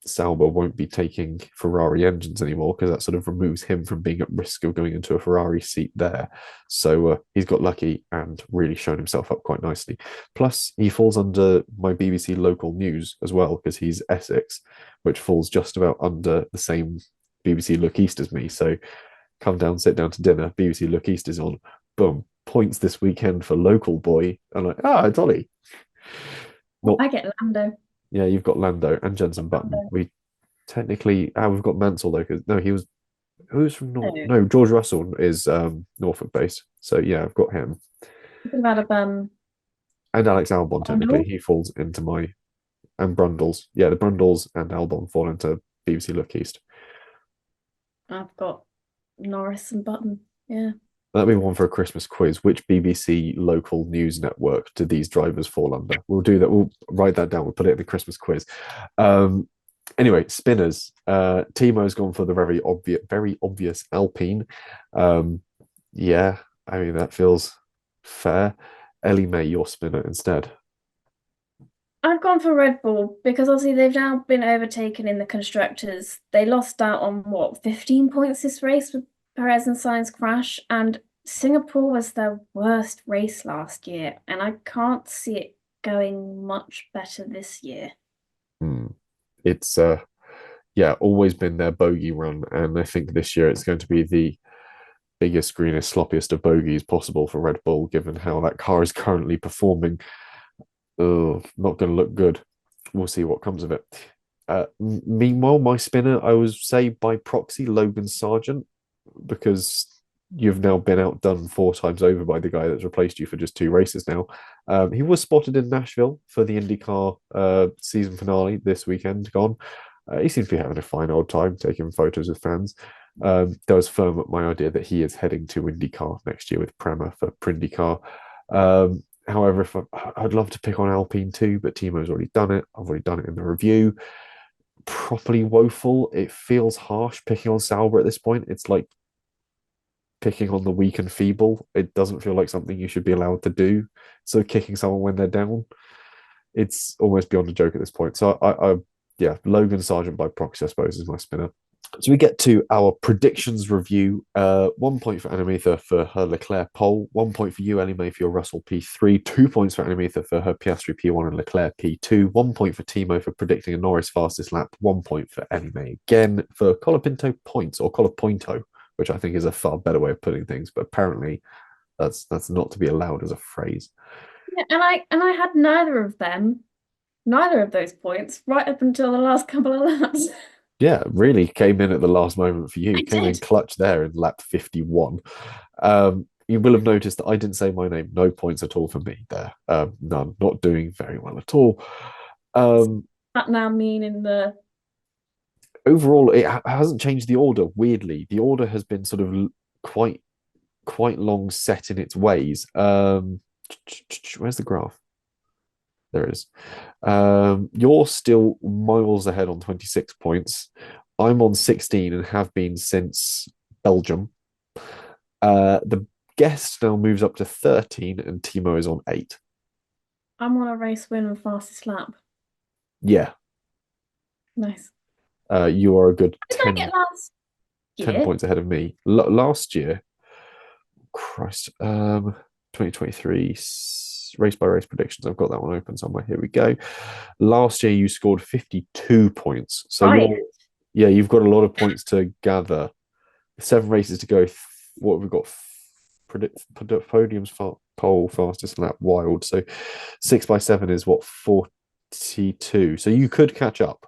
Sauber won't be taking Ferrari engines anymore, because that sort of removes him from being at risk of going into a Ferrari seat there. So he's got lucky and really shown himself up quite nicely. Plus, he falls under my BBC local news as well, because he's Essex, which falls just about under the same BBC Look East as me. So come down, sit down to dinner, BBC Look East is on, boom, points this weekend for local boy. I'm like, it's Ollie. I get Lando. Yeah, you've got Lando and Jenson Button. We technically, we've got Mansell though, because no, who's from North? No, George Russell is Norfolk based. So yeah, I've got him. And Alex Albon, technically, he falls into my, and Brundles. Yeah, the Brundles and Albon fall into BBC Look East. I've got Norris and Button. Yeah. That'll be one for a Christmas quiz. Which BBC local news network do these drivers fall under? We'll do that. We'll write that down. We'll put it in the Christmas quiz. Anyway, spinners. Thiemo's gone for the very obvious Alpine. Yeah, I mean, that feels fair. Ellie-May, your spinner instead. I've gone for Red Bull because obviously they've now been overtaken in the constructors. They lost out on 15 points this race with Perez and Sainz crash, and Singapore was their worst race last year, and I can't see it going much better this year. It's always been their bogey run, and I think this year it's going to be the biggest, greenest, sloppiest of bogeys possible for Red Bull, given how that car is currently performing. Not going to look good. We'll see what comes of it. Meanwhile, my spinner, I would say by proxy, Logan Sargent, because you've now been outdone 4 times over by the guy that's replaced you for just 2 races now. He was spotted in Nashville for the IndyCar season finale this weekend gone. He seems to be having a fine old time taking photos with fans. Does firm up my idea that he is heading to IndyCar next year with Prema for Prindycar. However, if I'd love to pick on Alpine too, but Thiebo's already done it. I've already done it in the review. Properly woeful. It feels harsh picking on Sauber at this point. It's like picking on the weak and feeble. It doesn't feel like something you should be allowed to do. So kicking someone when they're down, it's almost beyond a joke at this point. So yeah, Logan Sargent by proxy, I suppose, is my spinner. So we get to our predictions review. 1 point for Animetha for her Leclerc pole, 1 point for you, Ellie-May, for your Russell P3, 2 points for Animetha for her Piastri P1 and Leclerc P2, 1 point for Thiemo for predicting a Norris fastest lap, 1 point for Ellie-May again for Colapinto points, or Colapinto, which I think is a far better way of putting things, but apparently that's not to be allowed as a phrase. Yeah, and I had neither of those points right up until the last couple of laps. Yeah, really came in at the last moment for you. I Came in did. clutch there in lap 51. You will have noticed that I didn't say my name. No points at all for me there. None. Not doing very well at all. That now mean in the Overall, it hasn't changed the order. Weirdly, the order has been sort of quite long set in its ways. Where's the graph? There it is. You're still miles ahead on 26 points. I'm on 16 and have been since Belgium. The guest now moves up to 13 and Thiemo is on 8. I'm on a race win and fastest lap. Yeah. Nice. You are a good Did I 10, get last 10 year? points ahead of me. Last year, Christ, 2023 race by race predictions. I've got that one open somewhere. Here we go. Last year you scored 52 points. So Right. you've got a lot of points to gather. 7 races to go. What have we got? Predict podiums, pole, fastest lap, wild. So 6 by 7 is what, 42. So you could catch up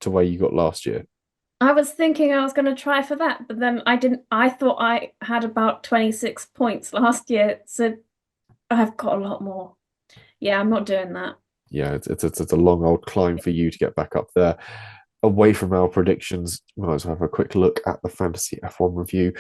to where you got last year. I was thinking I was going to try for that, but then I didn't. I thought I had about 26 points last year, so I've got a lot more. Yeah, I'm not doing that. Yeah, it's a long old climb for you to get back up there. Away from our predictions, we might as well have a quick look at the Fantasy F1 review.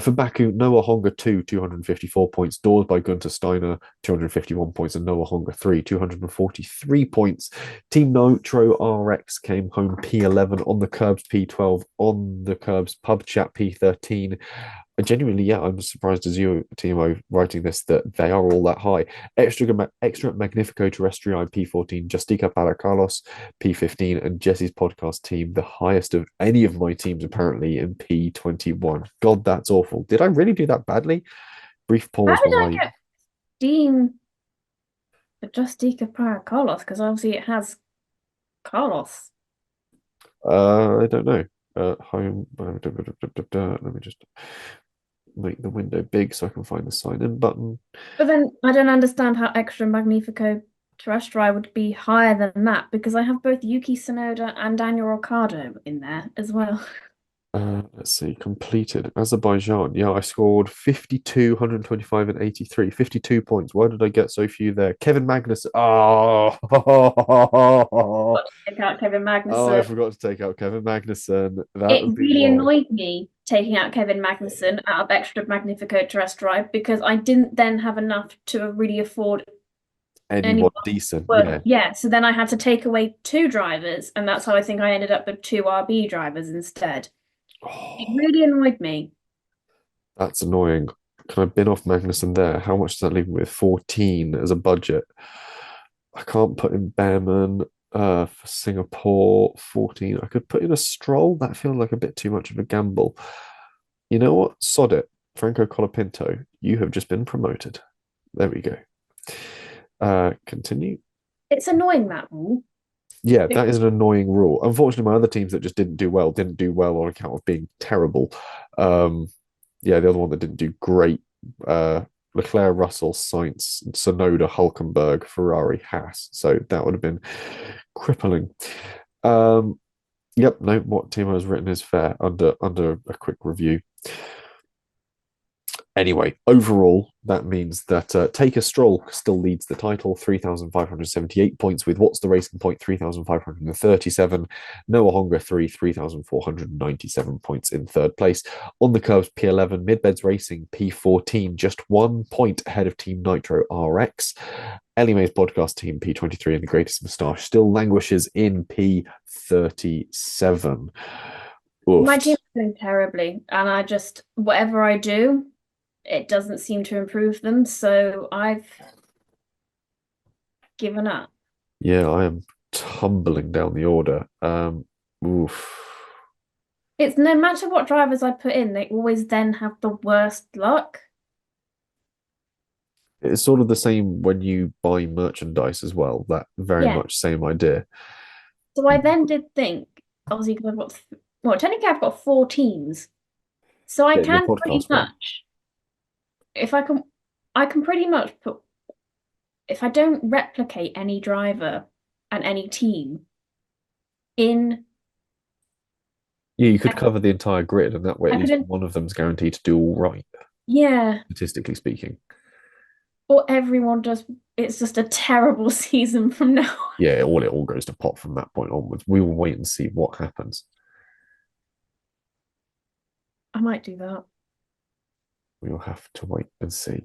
For Baku, Noah Honga 2, 254 points. Doors by Gunter Steiner, 251 points. And Noah Honga 3, 243 points. Team Nitro RX came home P11 on the Kerbs P12, on the Kerbs Pub Chat P13. Genuinely, yeah, I'm surprised as you, Thiemo, writing this, that they are all that high. Extra Magnifico Terrestrial P14, Justica para Carlos P15, and Jesse's podcast team, the highest of any of my teams apparently in P21. God, that's awful. Did I really do that badly? Brief pause. How did I get Dean for Justica para Carlos? Because obviously it has Carlos. I don't know. Home. Let me just make the window big so I can find the sign in button. But then I don't understand how Extra Magnifico Terrestre would be higher than that, because I have both Yuki Tsunoda and Daniel Ricciardo in there as well. Let's see, completed. Azerbaijan. Yeah, I scored 52, 125, and 83. 52 points. Why did I get so few there? Kevin Magnussen. Oh, Take out Kevin Magnussen. Oh, I forgot to take out Kevin Magnussen. It really annoyed me taking out Kevin Magnussen out of Extra Magnifico Terrestre, because I didn't then have enough to really afford anyone decent. Yeah, so then I had to take away 2 drivers, and that's how I think I ended up with 2 RB drivers instead. It really annoyed me. That's annoying. Can I bin off Magnussen there? How much does that leave me with? 14 as a budget. I can't put in Behrman for Singapore. 14. I could put in a Stroll. That feels like a bit too much of a gamble. You know what? Sod it. Franco Colapinto, you have just been promoted. There we go. Continue. It's annoying, that rule. Yeah, that is an annoying rule. Unfortunately, my other teams that just didn't do well on account of being terrible. Yeah, the other one that didn't do great, Leclerc, Russell, Sainz, Tsunoda, Hulkenberg, Ferrari, Haas. So that would have been crippling. Yep, no, what Thiemo has written is fair under a quick review. Anyway, overall, that means that Take a Stroll still leads the title, 3,578 points, with What's the Racing Point, 3,537. Noah Honga 3,497 points in third place. On the Kerbs, P11, Midbeds Racing, P14, just 1 point ahead of Team Nitro RX. Ellie-May's podcast team, P23, and the Greatest Moustache still languishes in P37. Oof. My team's doing terribly, and I just, whatever I do, it doesn't seem to improve them, so I've given up. Yeah, I am tumbling down the order. Oof. It's no matter what drivers I put in, they always then have the worst luck. It's sort of the same when you buy merchandise as well. That very much same idea. So I then did think, obviously, because I've got, well, technically I've got 4 teams. So I can pretty much, if I can pretty much put, if I don't replicate any driver and any team in. Yeah, you could cover the entire grid, and that way at least one of them's guaranteed to do all right. Yeah. Statistically speaking. Or everyone does. It's just a terrible season from now. Yeah, it all goes to pot from that point onwards. We will wait and see what happens. I might do that. We'll have to wait and see.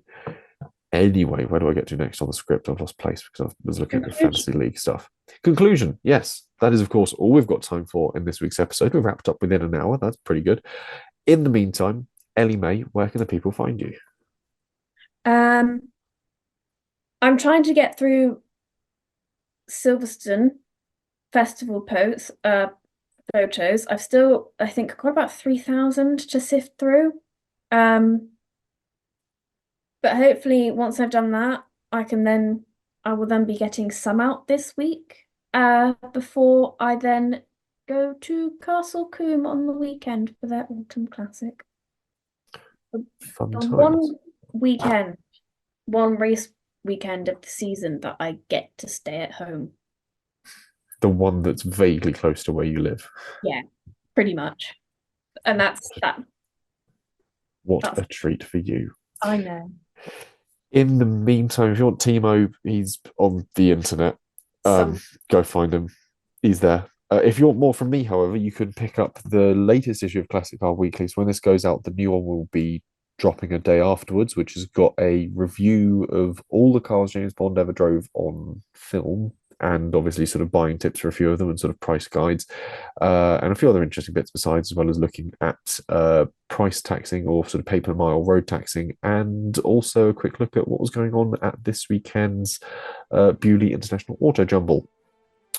Anyway, where do I get to next on the script? I've lost place because I was looking at the Fantasy League stuff. Conclusion. Yes, that is, of course, all we've got time for in this week's episode. We've wrapped up within an hour. That's pretty good. In the meantime, Ellie-May, where can the people find you? I'm trying to get through Silverstone festival posts, photos. I think, got about 3,000 to sift through. But hopefully, once I've done that, I will then be getting some out this week. Before I then go to Castle Combe on the weekend for their autumn classic. Fun times. One race weekend of the season that I get to stay at home. The one that's vaguely close to where you live. Yeah, pretty much. And that's that. What a treat for you. I know. In the meantime, if you want Thiemo, he's on the internet. Go find him. He's there. If you want more from me, however, you can pick up the latest issue of Classic Car Weekly. So when this goes out, the new one will be dropping a day afterwards, which has got a review of all the cars James Bond ever drove on film, and obviously sort of buying tips for a few of them and sort of price guides, and a few other interesting bits besides, as well as looking at price taxing or sort of pay-per-mile road taxing, and also a quick look at what was going on at this weekend's Bewley International Auto Jumble.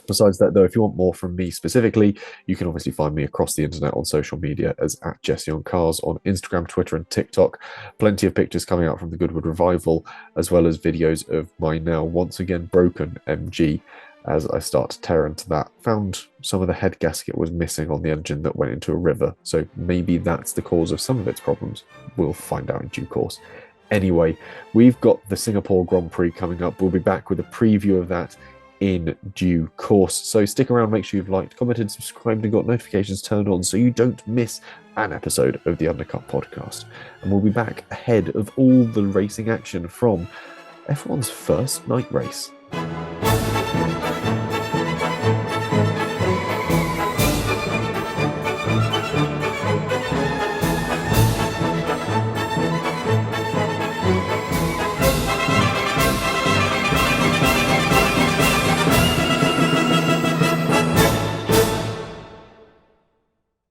Besides that, though, if you want more from me specifically, you can obviously find me across the internet on social media as @JesseOnCars on Instagram, Twitter, and TikTok. Plenty of pictures coming out from the Goodwood Revival, as well as videos of my now once again broken MG as I start to tear into that. Found some of the head gasket was missing on the engine that went into a river, so maybe that's the cause of some of its problems. We'll find out in due course. Anyway, we've got the Singapore Grand Prix coming up. We'll be back with a preview of that in due course. So stick around, make sure you've liked, commented, subscribed, and got notifications turned on so you don't miss an episode of the Undercut podcast. And we'll be back ahead of all the racing action from F1's first night race.